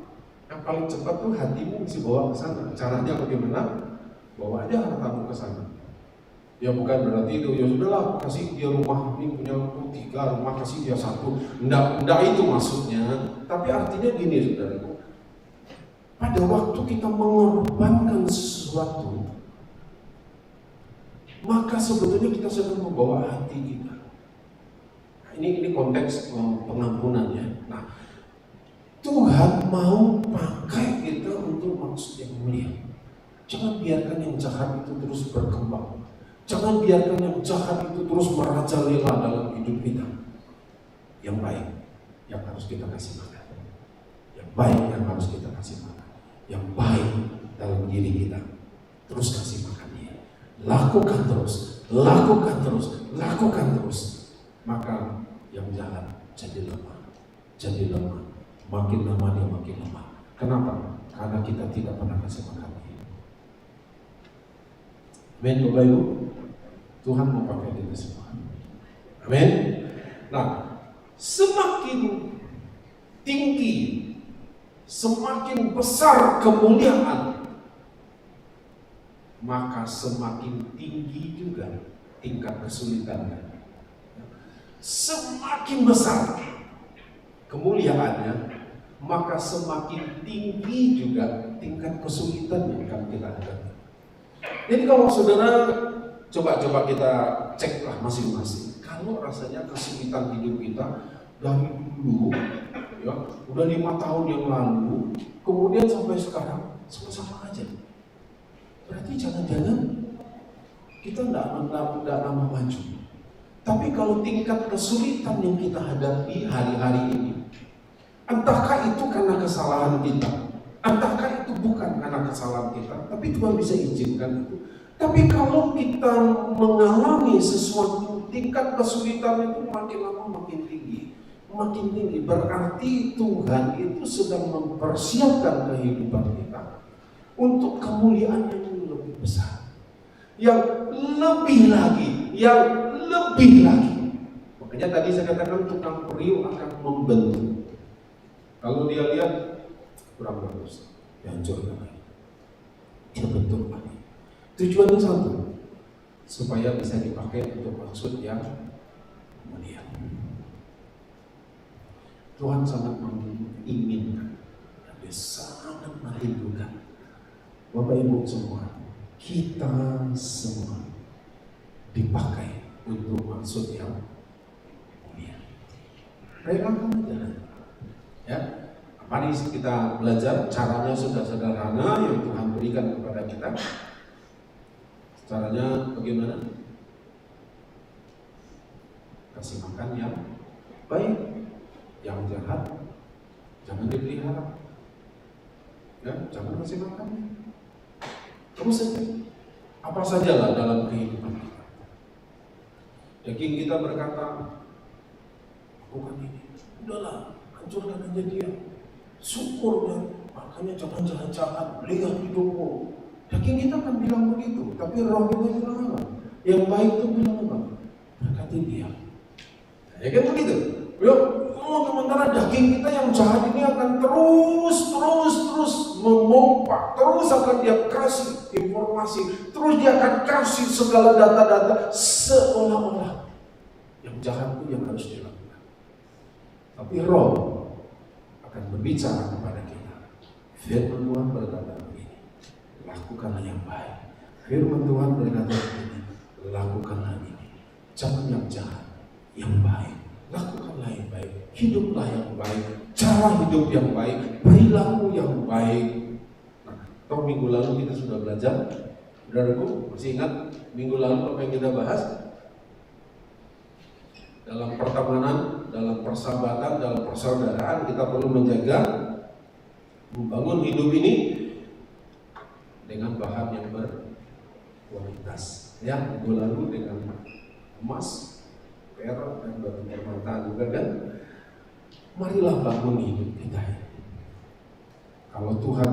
Yang paling cepat tuh hatimu mesti bawa ke sana. Caranya bagaimana? Bawa aja hartamu ke sana. Ya bukan berarti itu, ya sudahlah kasih dia rumah, ini punya 3 rumah, kasih dia 1. Enggak itu maksudnya. Tapi artinya gini saudaraku. Pada waktu kita mengorbankan sesuatu, maka sebetulnya kita sedang membawa hati kita. Nah, ini konteks pengampunan ya. Nah, Tuhan mau pakai kita untuk maksud yang mulia. Jangan biarkan yang jahat itu terus berkembang. Jangan biarkan yang jahat itu terus merajalela dalam hidup kita. Yang baik yang harus kita kasih makan. Yang baik yang harus kita kasih makan. Yang baik dalam diri kita, terus kasih makan dia. Lakukan terus, maka yang jahat jadi lemah, makin lama dia makin lemah. Kenapa? Karena kita tidak pernah kasih makan dia. Amin, Bapak Ibu. Tuhan mau pakai kita semua. Amin. Nah, semakin tinggi, semakin besar kemuliaan, maka semakin tinggi juga tingkat kesulitannya. Semakin besar kemuliaannya, maka semakin tinggi juga tingkat kesulitan yang akan kita hadapi. Jadi kalau saudara coba kita ceklah masing-masing. Kalau rasanya kesulitan hidup kita dari dulu, ya, udah 5 tahun yang lalu, kemudian sampai sekarang sama-sama aja. Berarti jangan-jangan kita tidak lama maju. Tapi kalau tingkat kesulitan yang kita hadapi hari-hari ini, entahkah itu karena kesalahan kita, entahkah itu bukan karena kesalahan kita, tapi Tuhan bisa izinkan itu. Tapi kalau kita mengalami sesuatu, tingkat kesulitan itu makin lama makin tinggi, berarti Tuhan itu sedang mempersiapkan kehidupan kita untuk kemuliaan yang lebih besar, yang lebih lagi, Makanya tadi saya katakan tukang periuk akan membentuk. Kalau dia lihat kurang bagus, dihancurkan lagi, dia bentuk lagi. Tujuannya satu, supaya bisa dipakai untuk maksud yang mulia. Tuhan sangat menginginkan, dia sangat merindukan Bapak Ibu semua, kita semua dipakai untuk maksud yang mulia. Relakan aja. Ya, mari kita belajar. Caranya sudah sederhana yang Tuhan berikan kepada kita. Caranya bagaimana? Kasih makan yang baik, yang jahat jangan dipelihara. Ya, jangan kasih makan. Terus saja. Apa sajalah dalam kehidupan kita. Daging kita berkata, lakukan ini. Udahlah, hancurkan aja dia. Syukur ya, makanya jangan jahat-jahat, lihat hidupmu. Daging kita akan bilang begitu, tapi roh kita bilang apa? Yang baik itu bilang apa? Berkati dia. Ya kan begitu? Yuk, sementara daging kita yang jahat ini akan terus memompa, terus akan dia kasih informasi, terus dia akan kasih segala data-data seolah-olah yang jahat itu yang harus dilakukan. Tapi roh akan berbicara kepada kita. Firman Tuhan berkata begini, lakukanlah yang baik. Firman Tuhan berkata begini, lakukanlah ini. Jangan yang jahat, yang baik. Lakukanlah yang baik, hiduplah yang baik, cara hidup yang baik, perilaku yang baik. Nah, toh minggu lalu kita sudah belajar, saudaraku, masih ingat minggu lalu apa yang kita bahas? Dalam pertemanan, dalam persahabatan, dalam persaudaraan kita perlu menjaga, membangun hidup ini dengan bahan yang berkualitas. Ya, minggu lalu dengan emas, perak dan batu permata juga kan. Marilah bangun hidup kita. Kalau Tuhan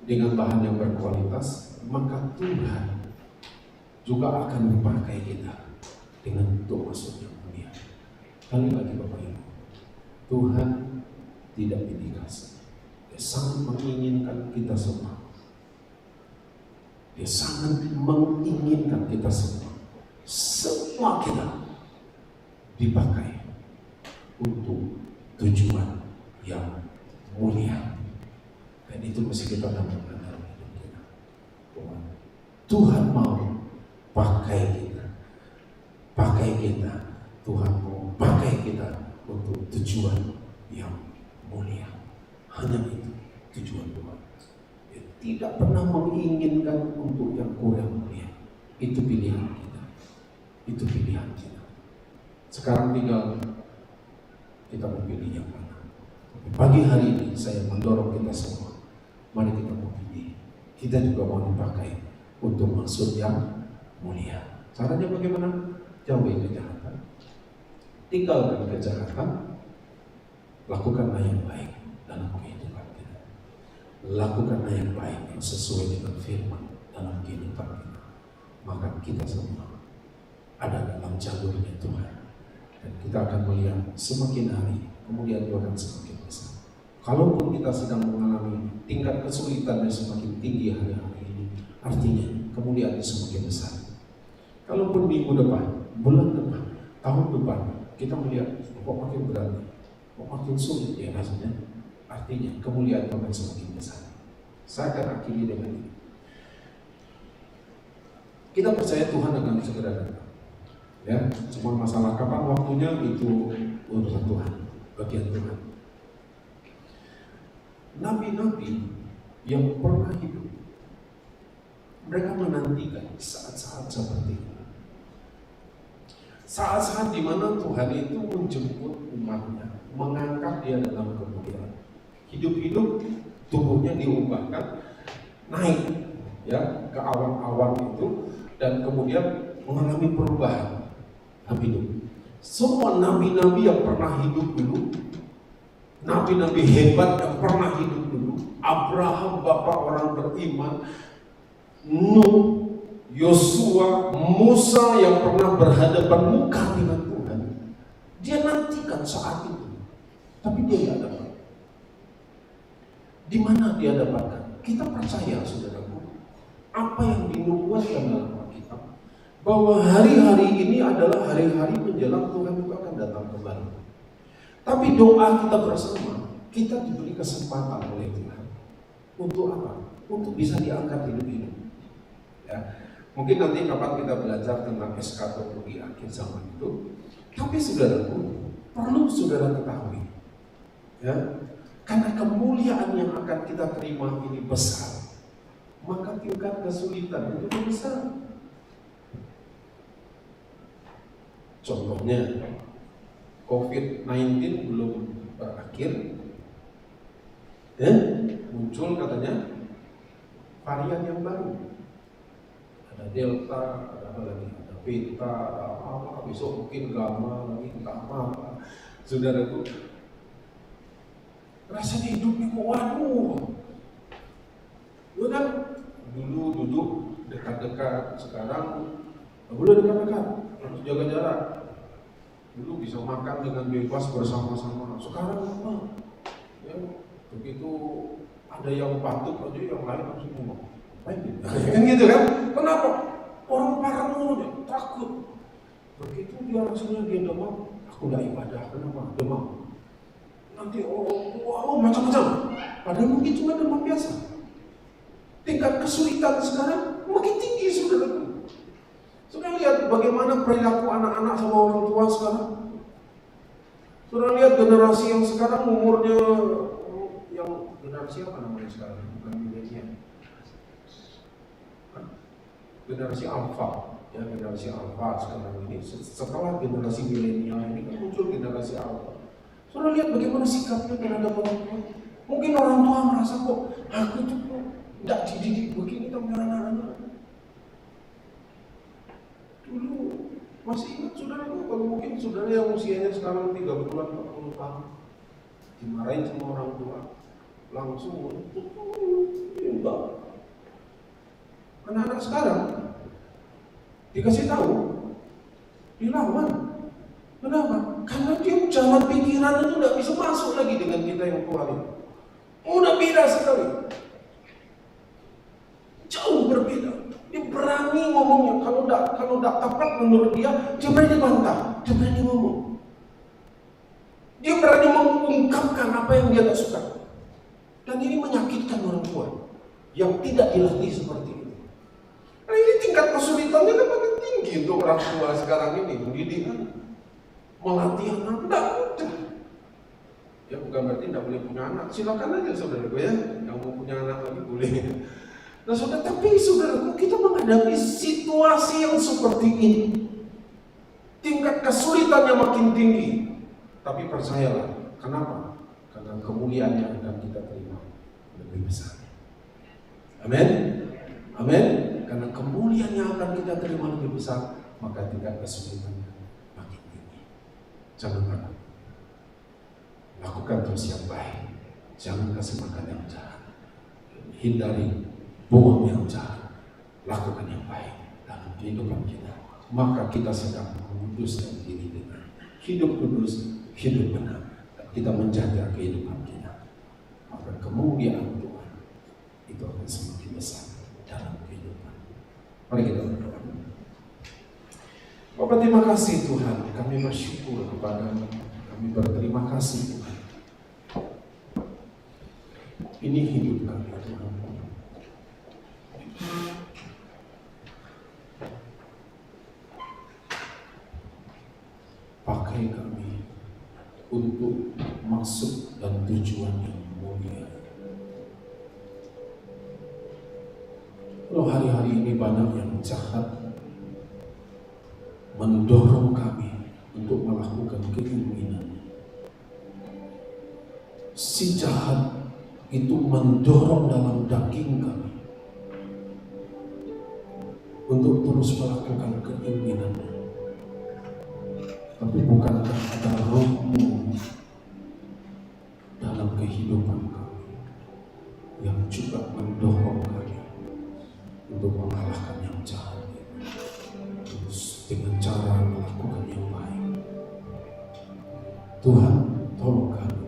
dengan bahan yang berkualitas, maka Tuhan juga akan memakai kita dengan untuk maksud yang mulia. Kali lagi Bapak Ibu, Tuhan tidak indikasi. Dia sangat menginginkan kita semua. Dia sangat menginginkan kita semua. Semua kita dipakai untuk tujuan yang mulia, dan itu mesti kita tanamkan dalam hidup kita. Tuhan mau pakai kita, Tuhan mau pakai kita untuk tujuan yang mulia. Hanya itu tujuan Tuhan. Dia tidak pernah menginginkan untuk yang kurang mulia. Itu pilihan kita. Itu pilihan kita. Sekarang tinggal kita memilih yang mana. Pagi hari ini saya mendorong kita semua, mari kita memilih. Kita juga mau dipakai untuk maksud yang mulia. Caranya bagaimana? Jauhi kejahatan, tinggalkan kejahatan, lakukanlah yang baik dalam kehidupan kita. Lakukanlah yang baik yang sesuai dengan firman dalam kehidupan kita. Maka kita semua ada dalam jalurnya Tuhan. Dan kita akan melihat semakin hari, kemuliaan Tuhan akan semakin besar. Kalaupun kita sedang mengalami tingkat kesulitan yang semakin tinggi hari-hari ini, artinya kemuliaan semakin besar. Kalaupun minggu depan, bulan depan, tahun depan, kita melihat kok makin berat, kok makin sulit ya rasanya, artinya kemuliaan Tuhan semakin besar. Saya akan akhiri dengan ini. Kita percaya Tuhan akan segera datang. Ya, cuma masalah kapan waktunya itu urusan Tuhan, bagian Tuhan. Nabi-nabi yang pernah hidup, mereka menantikan saat-saat seperti ini. Saat-saat di mana Tuhan itu menjemput umatnya, mengangkat dia dalam kemuliaan. Hidup-hidup tubuhnya diubahkan, naik ya ke awan-awan itu, dan kemudian mengalami perubahan hidup. Semua nabi-nabi yang pernah hidup dulu, nabi-nabi hebat yang pernah hidup dulu, Abraham bapak orang beriman, Nuh, Yosua, Musa yang pernah berhadapan muka dengan Tuhan, dia nantikan saat itu, tapi dia tidak dapat. Di mana dia dapatkan? Kita percaya, saudaraku, apa yang dinubuatkan dalam Alkitab, bahwa hari-hari ini adalah hari-hari menjelang Tuhan itu akan datang kembali. Tapi doa kita bersama, kita diberi kesempatan oleh Tuhan. Untuk apa? Untuk bisa diangkat hidup-hidup. Ya. Mungkin nanti kapan kita belajar tentang eskatologi akhir zaman itu. Tapi saudaraku, perlu saudara ketahui, ya, karena kemuliaan yang akan kita terima ini besar, maka tingkat kesulitan itu besar. Contohnya, COVID-19 belum berakhir, muncul katanya varian yang baru. Ada Delta, ada apa lagi? Ada Beta, ada apa? Besok mungkin Gamma lagi, entah apa. Saudaraku, rasanya hidupnya kok waduh. Kan dulu duduk dekat-dekat, sekarang nggak boleh dekat-dekat, harus jaga jarak. Dulu bisa makan dengan bebas bersama-sama. Sekarang apa? Ya, begitu ada yang batuk aja, yang lain langsung ngomong. Baik, kan gitu kan? Kenapa? Orang parno takut. Begitu dia rasanya dia demam, aku udah ibadah, kenapa? Demam. Nanti wow macam-macam. Padahal mungkin cuma demam biasa. Tingkat kesulitan sekarang makin tinggi, saudara. Sudah lihat bagaimana perilaku anak-anak sama orang tua sekarang. Sudah lihat generasi yang sekarang umurnya, yang generasi apa namanya sekarang? Bukan milenial. Generasi alfa, ya generasi alfa sekarang ini. Setelah generasi milenial ini kan muncul generasi alfa. Sudah lihat bagaimana sikapnya terhadap orang tua. Mungkin orang tua merasa kok aku tuh tidak dididik begini sama anak-anak. Dulu masih ingat saudara, kalau mungkin saudara yang usianya sekarang 30-an 40 tahun dimarahin sama orang tua, langsung enggak. Anak-anak sekarang dikasih tahu, dilawan. Kenapa? Karena dia jalan pikiran itu tidak bisa masuk lagi dengan kita yang tua ini. Udah beda sekali, jauh berbeda. Dia berani ngomongnya. Kalau tidak tepat menurut dia berani bantah, dia berani ngomong. Dia berani mengungkapkan apa yang dia tak suka. Dan ini menyakitkan orang tua yang tidak dilatih seperti itu. Nah, ini tingkat kesulitannya kan makin tinggi untuk orang tua sekarang ini. Pendidikan, melatih anak, tidak mudah. Ya bukan berarti tidak boleh punya anak. Silakan aja saudara gue ya, yang mau punya anak lagi boleh. Nah saudara, tapi saudaraku, kita menghadapi situasi yang seperti ini. Tingkat kesulitannya makin tinggi. Tapi percayalah, kenapa? Karena kemuliaan yang akan kita terima lebih besar. Amin. Amin. Karena kemuliaan yang akan kita terima lebih besar, maka tingkat kesulitannya makin tinggi. Jangan takut. Lakukan terus yang baik. Jangan kasih makan yang jahat. Hindari buang yang jahat. Lakukan yang baik dalam kehidupan kita. Maka kita sedang menguduskan diri dengan hidup kudus, hidup benar, dan kita menjaga kehidupan kita, maka kemuliaan Tuhan itu akan semakin besar dalam kehidupan. Mari kita berdoa. Bapak, terima kasih Tuhan, kami bersyukur kepada-Mu, kami berterima kasih Tuhan. Ini hidup kami Tuhan. Pakai kami untuk maksud dan tujuan yang mulia. Kalau hari-hari ini banyak yang jahat mendorong kami untuk melakukan keinginan. Si jahat itu mendorong dalam daging kami untuk terus melakukan keinginannya. Tapi bukankah ada Roh-Mu dalam kehidupan kami yang juga mendorong kami untuk mengalahkan yang jahat, terus dengan cara melakukan yang baik. Tuhan, tolong kami.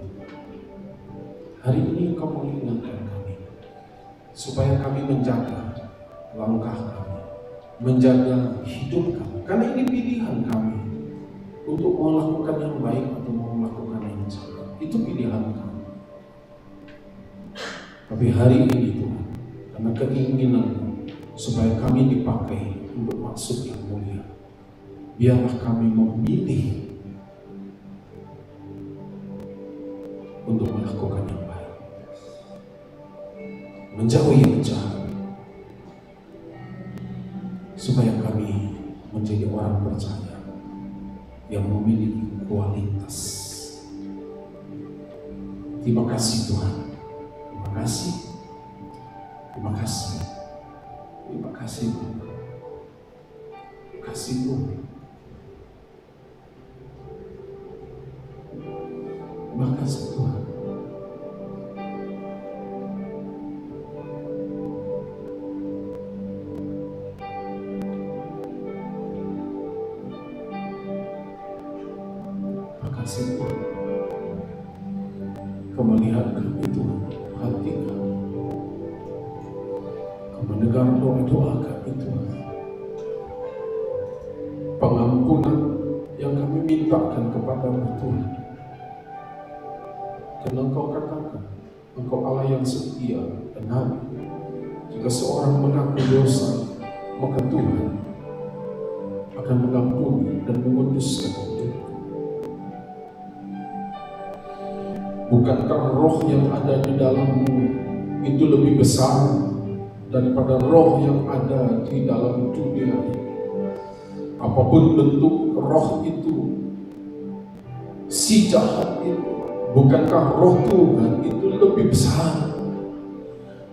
Hari ini Engkau mengingatkan kami supaya kami menjaga langkah kami, menjaga hidup kami, karena ini pilihan kami untuk melakukan yang baik atau mau melakukan yang jahat. Itu pilihan kami. Tapi hari ini Tuhan, karena keinginan-Mu supaya kami dipakai untuk maksud yang mulia, biarlah kami memilih untuk melakukan yang baik, menjauhi yang jahat, supaya kami menjadi orang percaya yang memiliki kualitas. Terima kasih Tuhan. Terima kasih. Terima kasih. Terima kasih Tuhan. Terima kasih Tuhan. Terima kasih Tuhan. Kasih Tuhan, Kau melihat kami Tuhan, hati kami, Kau mendengar doa-doa kami Tuhan, pengampunan yang kami mintakan kepada-Mu Tuhan, karena Engkau katakan, Engkau Allah yang setia dan adil. Jika seorang mengaku dosa, maka Tuhan akan mengampuni dan menguduskan hidupnya. Bukankah roh yang ada di dalam-Mu itu lebih besar daripada roh yang ada di dalam dunia ini? Apapun bentuk roh itu, si jahat itu, bukankah roh Tuhan itu lebih besar?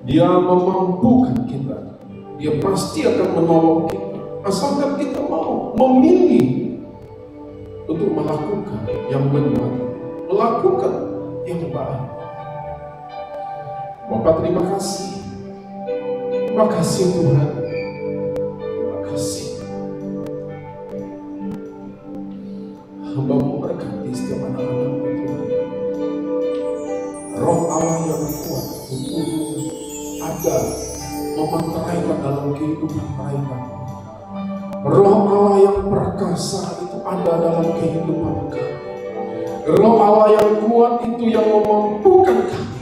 Dia memampukan kita, Dia pasti akan menolong kita, asalkan kita mau memilih untuk melakukan yang benar, melakukan yang baik. Bapak, terima kasih. Terima kasih Tuhan. Terima kasih. Hamba-Mu berkati setiap anak-anak-Mu Tuhan. Roh Allah yang kuat untuk ada memanteraikan dalam kehidupan mereka. Roh Allah yang perkasa itu ada dalam kehidupan kami. Roh Allah yang kuat itu yang memampukan kami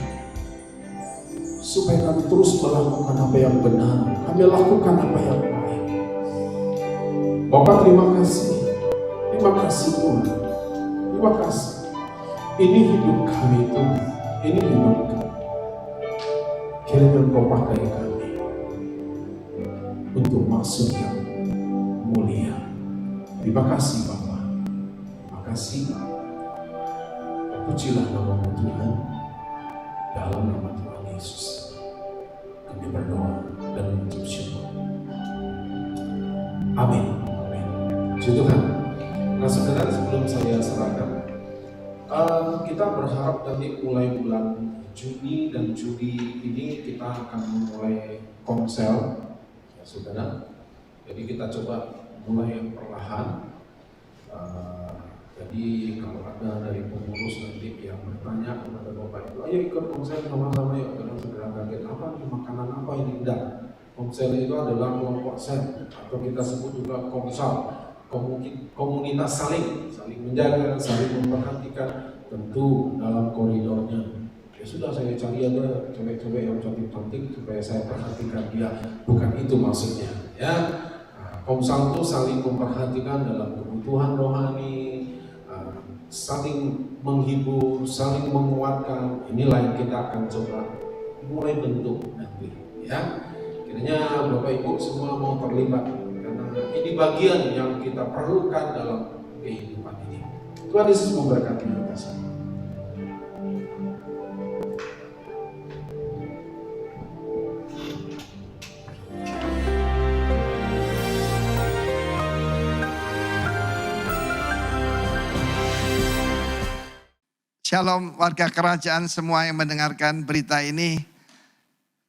supaya kami terus melakukan apa yang benar, kami lakukan apa yang baik. Bapak, terima kasih. Terima kasih Tuhan. Terima kasih. Ini hidup kami Tuhan. Ini hidup kami. Kiranya Engkau pakai kami untuk maksud yang mulia. Terima kasih Bapak. Terima kasih. Pujilah nama Tuhan, dalam nama Tuhan Yesus kami berdoa dan mengucap syukur. Amin. Amin. Puji Tuhan. Nah saudara, sebelum saya serahkan, kita berharap nanti mulai bulan Juni dan Juli ini kita akan mulai konsel, ya saudara. Jadi kita coba mulai perlahan. Jadi kalau ada dari pengurus nanti yang bertanya kepada Bapak itu, ayo ikut konsel sama-sama yuk. Kadang segera kaget, apa nih makanan apa ini? Enggak. Konsel itu adalah kelompok sel atau kita sebut juga komsal, komunitas saling menjaga, saling memperhatikan, tentu dalam koridornya. Ya sudah, saya cari aja cewek-cewek yang cantik-cantik supaya saya perhatikan dia, bukan itu maksudnya. Ya, komsal itu saling memperhatikan dalam kebutuhan rohani, saling menghibur, saling menguatkan. Inilah yang kita akan coba mulai bentuk nanti, ya. Kiranya Bapak Ibu semua mau terlibat, karena ini bagian yang kita perlukan dalam kehidupan ini. Tuhan Yesus memberkati kita semua. Shalom warga kerajaan semua yang mendengarkan berita ini.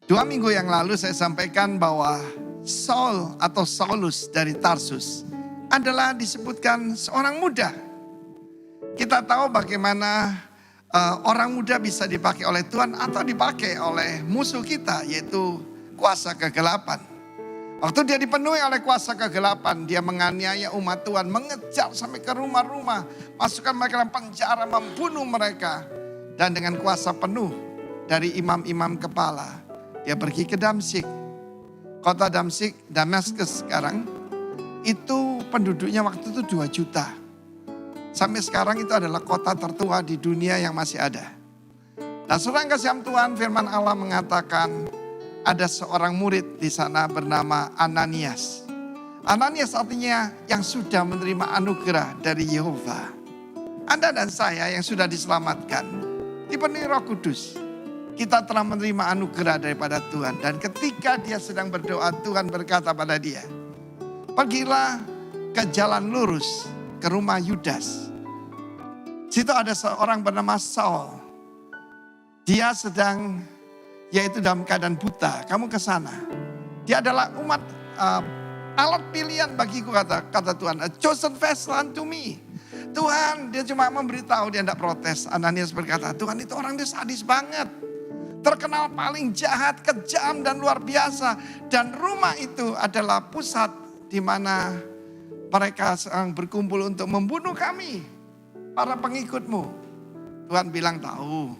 2 minggu yang lalu saya sampaikan bahwa Saul atau Saulus dari Tarsus adalah disebutkan seorang muda. Kita tahu bagaimana orang muda bisa dipakai oleh Tuhan atau dipakai oleh musuh kita, yaitu kuasa kegelapan. Waktu dia dipenuhi oleh kuasa kegelapan, dia menganiaya umat Tuhan, mengejar sampai ke rumah-rumah, masukkan mereka dalam penjara, membunuh mereka. Dan dengan kuasa penuh dari imam-imam kepala, dia pergi ke Damsyik. Kota Damsyik, Damaskus sekarang, itu penduduknya waktu itu 2 juta. Sampai sekarang itu adalah kota tertua di dunia yang masih ada. Dan saudara yang kasih Tuhan, firman Allah mengatakan, ada seorang murid di sana bernama Ananias. Ananias artinya yang sudah menerima anugerah dari Yehova. Anda dan saya yang sudah diselamatkan, dipenuhi Roh Kudus. Kita telah menerima anugerah daripada Tuhan. Dan ketika dia sedang berdoa, Tuhan berkata pada dia, pergilah ke jalan lurus ke rumah Yudas. Situ ada seorang bernama Saul. Dia sedang, yaitu dalam keadaan buta, kamu ke sana. Dia adalah umat, alat pilihan bagiku, kata Tuhan. A chosen vessel unto me. Tuhan, dia cuma memberitahu, dia tidak protes. Ananias berkata, Tuhan itu orang dia sadis banget. Terkenal paling jahat, kejam dan luar biasa. Dan rumah itu adalah pusat di mana mereka sedang berkumpul untuk membunuh kami, para pengikutmu. Tuhan bilang tahu,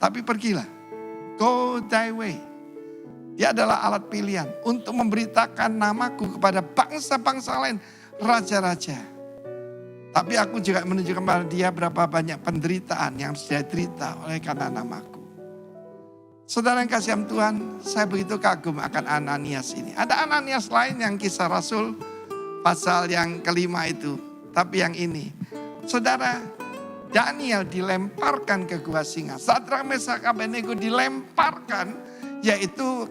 tapi pergilah. Go thy way. Dia adalah alat pilihan untuk memberitakan namaku kepada bangsa-bangsa lain, raja-raja. Tapi aku juga menunjukkan kepada dia berapa banyak penderitaan yang sudah derita oleh karena namaku. Saudara yang kasih Tuhan, saya begitu kagum akan Ananias ini. Ada Ananias lain yang Kisah Rasul pasal yang kelima itu. Tapi yang ini, saudara, Daniel dilemparkan ke gua singa. Sadrak, Mesak, Abednego dilemparkan yaitu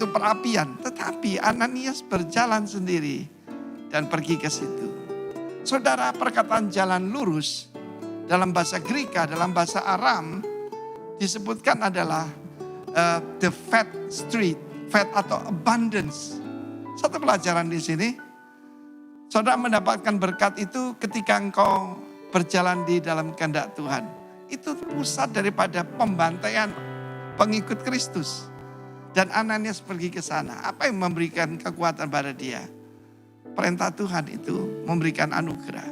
perapian. Tetapi Ananias berjalan sendiri dan pergi ke situ. Saudara, perkataan jalan lurus dalam bahasa Greka, dalam bahasa Aram disebutkan adalah the fat street, fat atau abundance. Satu pelajaran di sini. Saudara mendapatkan berkat itu ketika engkau berjalan di dalam kehendak Tuhan. Itu pusat daripada pembantaian pengikut Kristus. Dan Ananias pergi ke sana. Apa yang memberikan kekuatan pada dia? Perintah Tuhan itu memberikan anugerah.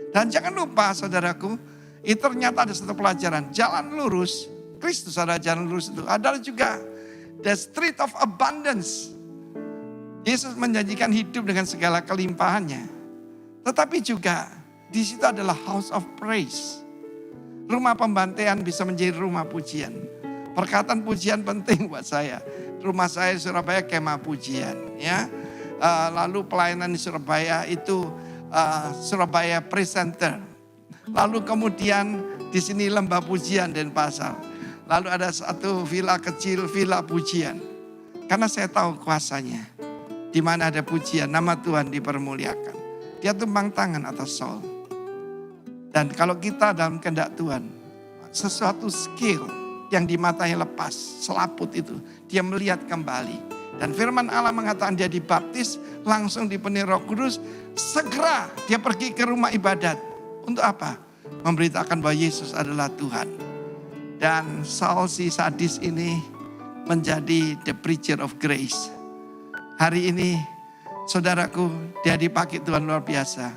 Dan jangan lupa saudaraku, itu ternyata ada satu pelajaran. Jalan lurus, Kristus ada jalan lurus itu. Adalah juga the street of abundance. Yesus menjanjikan hidup dengan segala kelimpahannya. Tetapi juga di situ adalah house of praise. Rumah pembantaian bisa menjadi rumah pujian. Perkataan pujian penting buat saya. Rumah saya di Surabaya kemah pujian, ya. Lalu pelayanan di Surabaya itu Surabaya Praise Center. Lalu kemudian di sini lembah pujian Denpasar. Lalu ada satu villa kecil, villa pujian. Karena saya tahu kuasanya. Di mana ada pujian, nama Tuhan dipermuliakan. Dia tumpang tangan atas Saul. Dan kalau kita dalam kehendak Tuhan, sesuatu skill yang di matanya lepas, selaput itu, dia melihat kembali. Dan firman Allah mengatakan dia dibaptis, langsung dipenuhi Roh Kudus. Segera dia pergi ke rumah ibadat. Untuk apa? Memberitakan bahwa Yesus adalah Tuhan. Dan Saul si sadis ini menjadi the preacher of grace. Hari ini saudaraku, dia dipakai Tuhan luar biasa.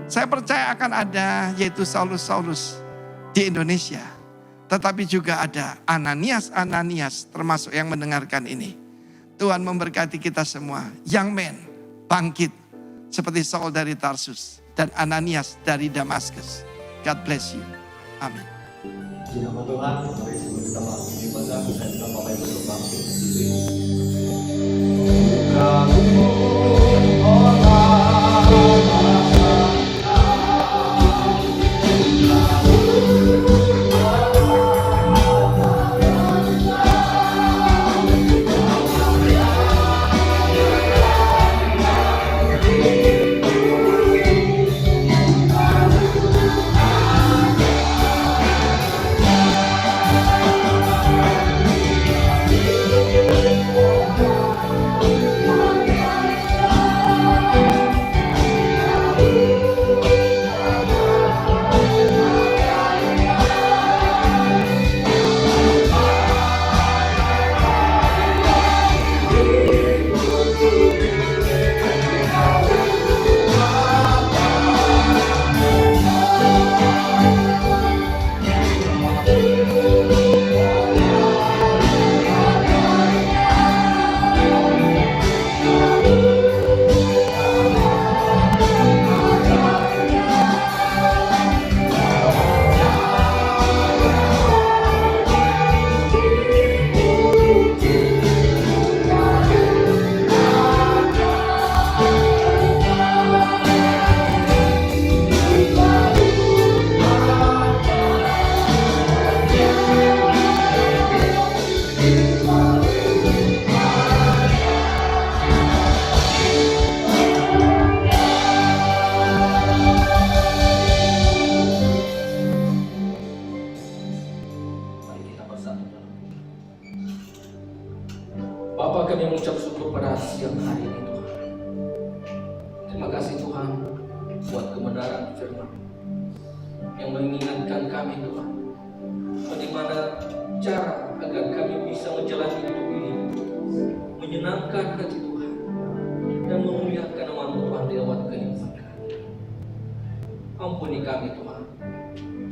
Saya percaya akan ada yaitu Saulus-Saulus di Indonesia. Tetapi juga ada Ananias termasuk yang mendengarkan ini. Tuhan memberkati kita semua. Young men bangkit seperti Saul dari Tarsus dan Ananias dari Damaskus. God bless you. Amin. Di nama Tuhan, mari sebelum kita melakukan ibadah, bisa kita Bapak Ibu untuk bangkit berdiri. Bapa, kami mengucap syukur pada siang hari ini Tuhan. Terima kasih Tuhan buat kebenaran firman yang mengingatkan kami Tuhan, bagaimana cara agar kami bisa menjalani hidup ini menyenangkan hati Tuhan dan memuliakan nama Tuhan lewat kehidupan kami. Ampuni kami Tuhan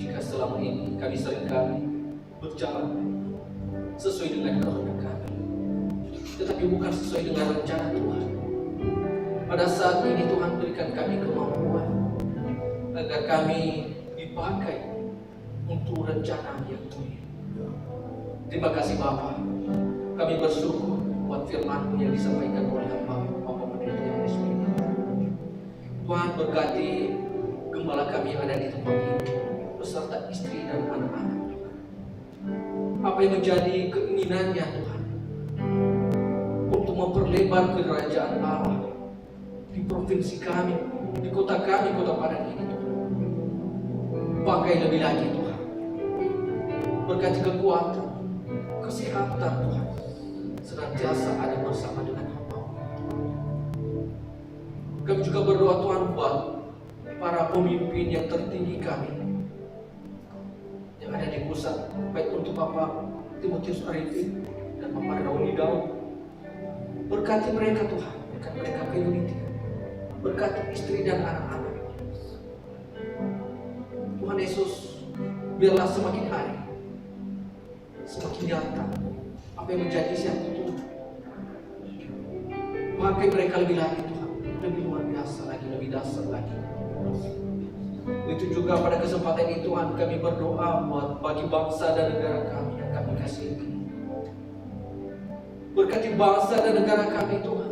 jika selama ini kami seringkali berjalan sesuai dengan kehendak kami, tetapi bukan sesuai dengan rencana Tuhan. Pada saat ini Tuhan berikan kami kemampuan agar kami dipakai untuk rencana yang mulia. Terima kasih Bapa. Kami bersyukur buat firman-Mu yang disampaikan oleh hamba Bapak Pendeta Yohanes ini. Tuhan berkati gembala kami yang ada di tempat ini beserta istri dan anak-anak. Apa yang menjadi keinginannya Tuhan untuk memperlebar kerajaan Allah di provinsi kami, di kota kami, Kota Padang ini Tuhan. Pakai lebih lagi Tuhan. Berkati kekuatan, kesehatan Tuhan, senantiasa ada bersama dengan hamba. Kami juga berdoa Tuhan buat para pemimpin yang tertinggi kami yang ada di pusat, baik untuk Bapak Timotius Arifin dan Bapak Dauni Daud. Berkati mereka Tuhan, berkati mereka ke unity, berkati istri dan anak-anak. Tuhan Yesus, biarlah semakin hari semakin nyata apa yang menjadi siapa Tuhan. Pakai mereka lebih lagi Tuhan, lebih luar biasa lagi, lebih dasar lagi. Itu juga pada kesempatan ini Tuhan, kami berdoa buat bagi bangsa dan negara kami yang kami kasihi. Berkati bangsa dan negara kami Tuhan,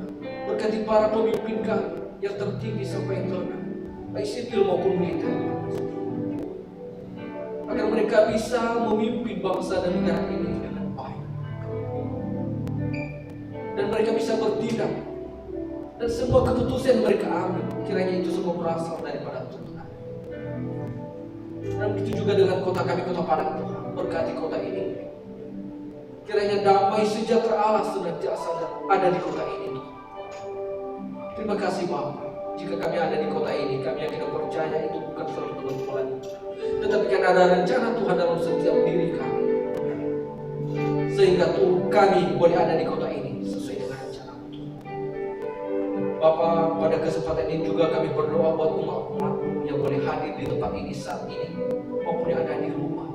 berkati para pemimpin kami yang tertinggi sampai internal, baik sipil maupun militer, agar mereka bisa memimpin bangsa dan negara ini dengan baik, dan mereka bisa bertindak, dan semua keputusan mereka ambil kiranya itu semua berasal daripada Tuhan. Dan begitu juga dengan kota kami, Kota Padang Tuhan, berkati kota ini. Kiranya damai sejahtera Allah senantiasa ada di kota ini Tuhan. Terima kasih Bapa. Jika kami ada di kota ini, kami yakin dan percaya itu bukan suatu kebetulan, tetapi kan ada rencana Tuhan dalam setiap diri kami, sehingga Tuhan kami boleh ada di kota ini sesuai dengan rencana Tuhan. Bapa, pada kesempatan ini juga kami berdoa buat umat-umat yang boleh hadir di tempat ini saat ini maupun yang ada di rumah.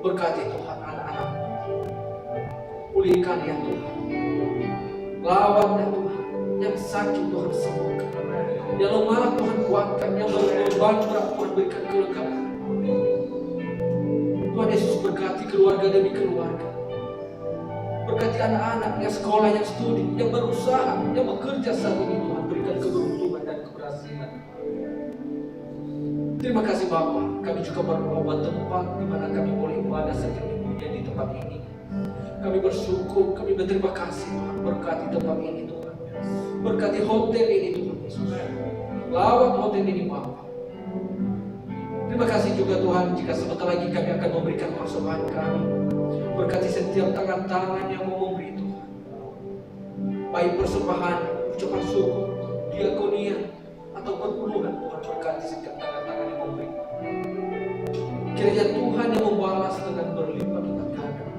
Berkati Tuhan anak-anak, pulihkan ya Tuhan, lawan ya Tuhan, yang sakit Tuhan sembuhkan, yang lemah Tuhan kuatkan, yang berbeban berat Tuhan berikan kelegaan. Tuhan Yesus berkati keluarga demi keluarga, berkati anak-anak yang sekolah, yang studi, yang berusaha, yang bekerja saat ini Tuhan, berikan keberuntungan dan keberhasilan. Terima kasih Bapa, kami juga berdoa buat tempat di mana kami boleh ibadah setiap minggunya di tempat ini. Kami bersyukur, kami berterima kasih Tuhan, berkati tempat ini Tuhan, berkati hotel ini Tuhan Yesus, lawat hotel ini Bapa. Terima kasih juga Tuhan, jika sebentar lagi kami akan memberikan persembahan kami, berkati setiap tangan-tangan yang mau memberi Tuhan, baik persembahan, ucapan syukur, diakonia, atau perpuluhan Tuhan, berkati setiap tangan-tangan yang memberi. Kiranya Tuhan yang membalas dengan berlipat-lipat ganda,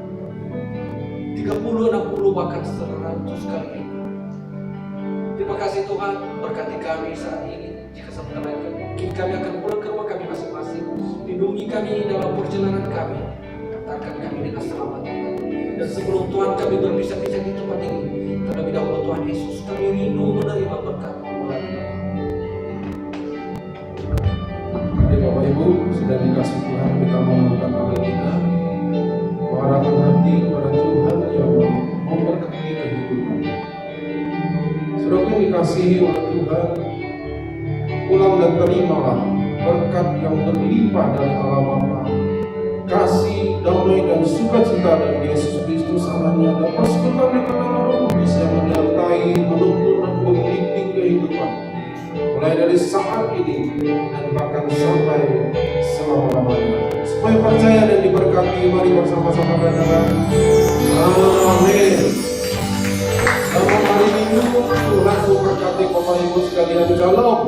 30, 60, bahkan 100 kali lipat. Terima kasih Tuhan, berkati kami saat ini. Jika sebentar lagi kami akan pulang ke rumah kami masing-masing, lindungi kami dalam perjalanan kami, hantarkan kami dengan selamat Tuhan. Dan sebelum Tuhan kami berpisah-pisah di tempat ini, terlebih dahulu Tuhan Yesus, kami rindu menerima berkat melalui Bapak Ibu, sudah dikasih Tuhan, kita mau mengangkat tangan kita, mengarahkan hati kepada Tuhan yang memberkati kehidupan. Saudara dikasihi oleh Tuhan, pulang dan terimalah berkat yang berlimpah dari Allah Bapa, kasih, damai dan sukacita dari Yesus Kristus anaknya, dan persekutuan dengan Roh Kudus yang menyertai, menuntun dan membimbing kehidupan, mulai dari saat ini dan bahkan sampai selama-lamanya. Supaya percaya dan diberkati, mari bersama-sama katakan amin. Selamat hari Minggu, Tuhan memberkati Bapak Ibu sekalian. Shalom.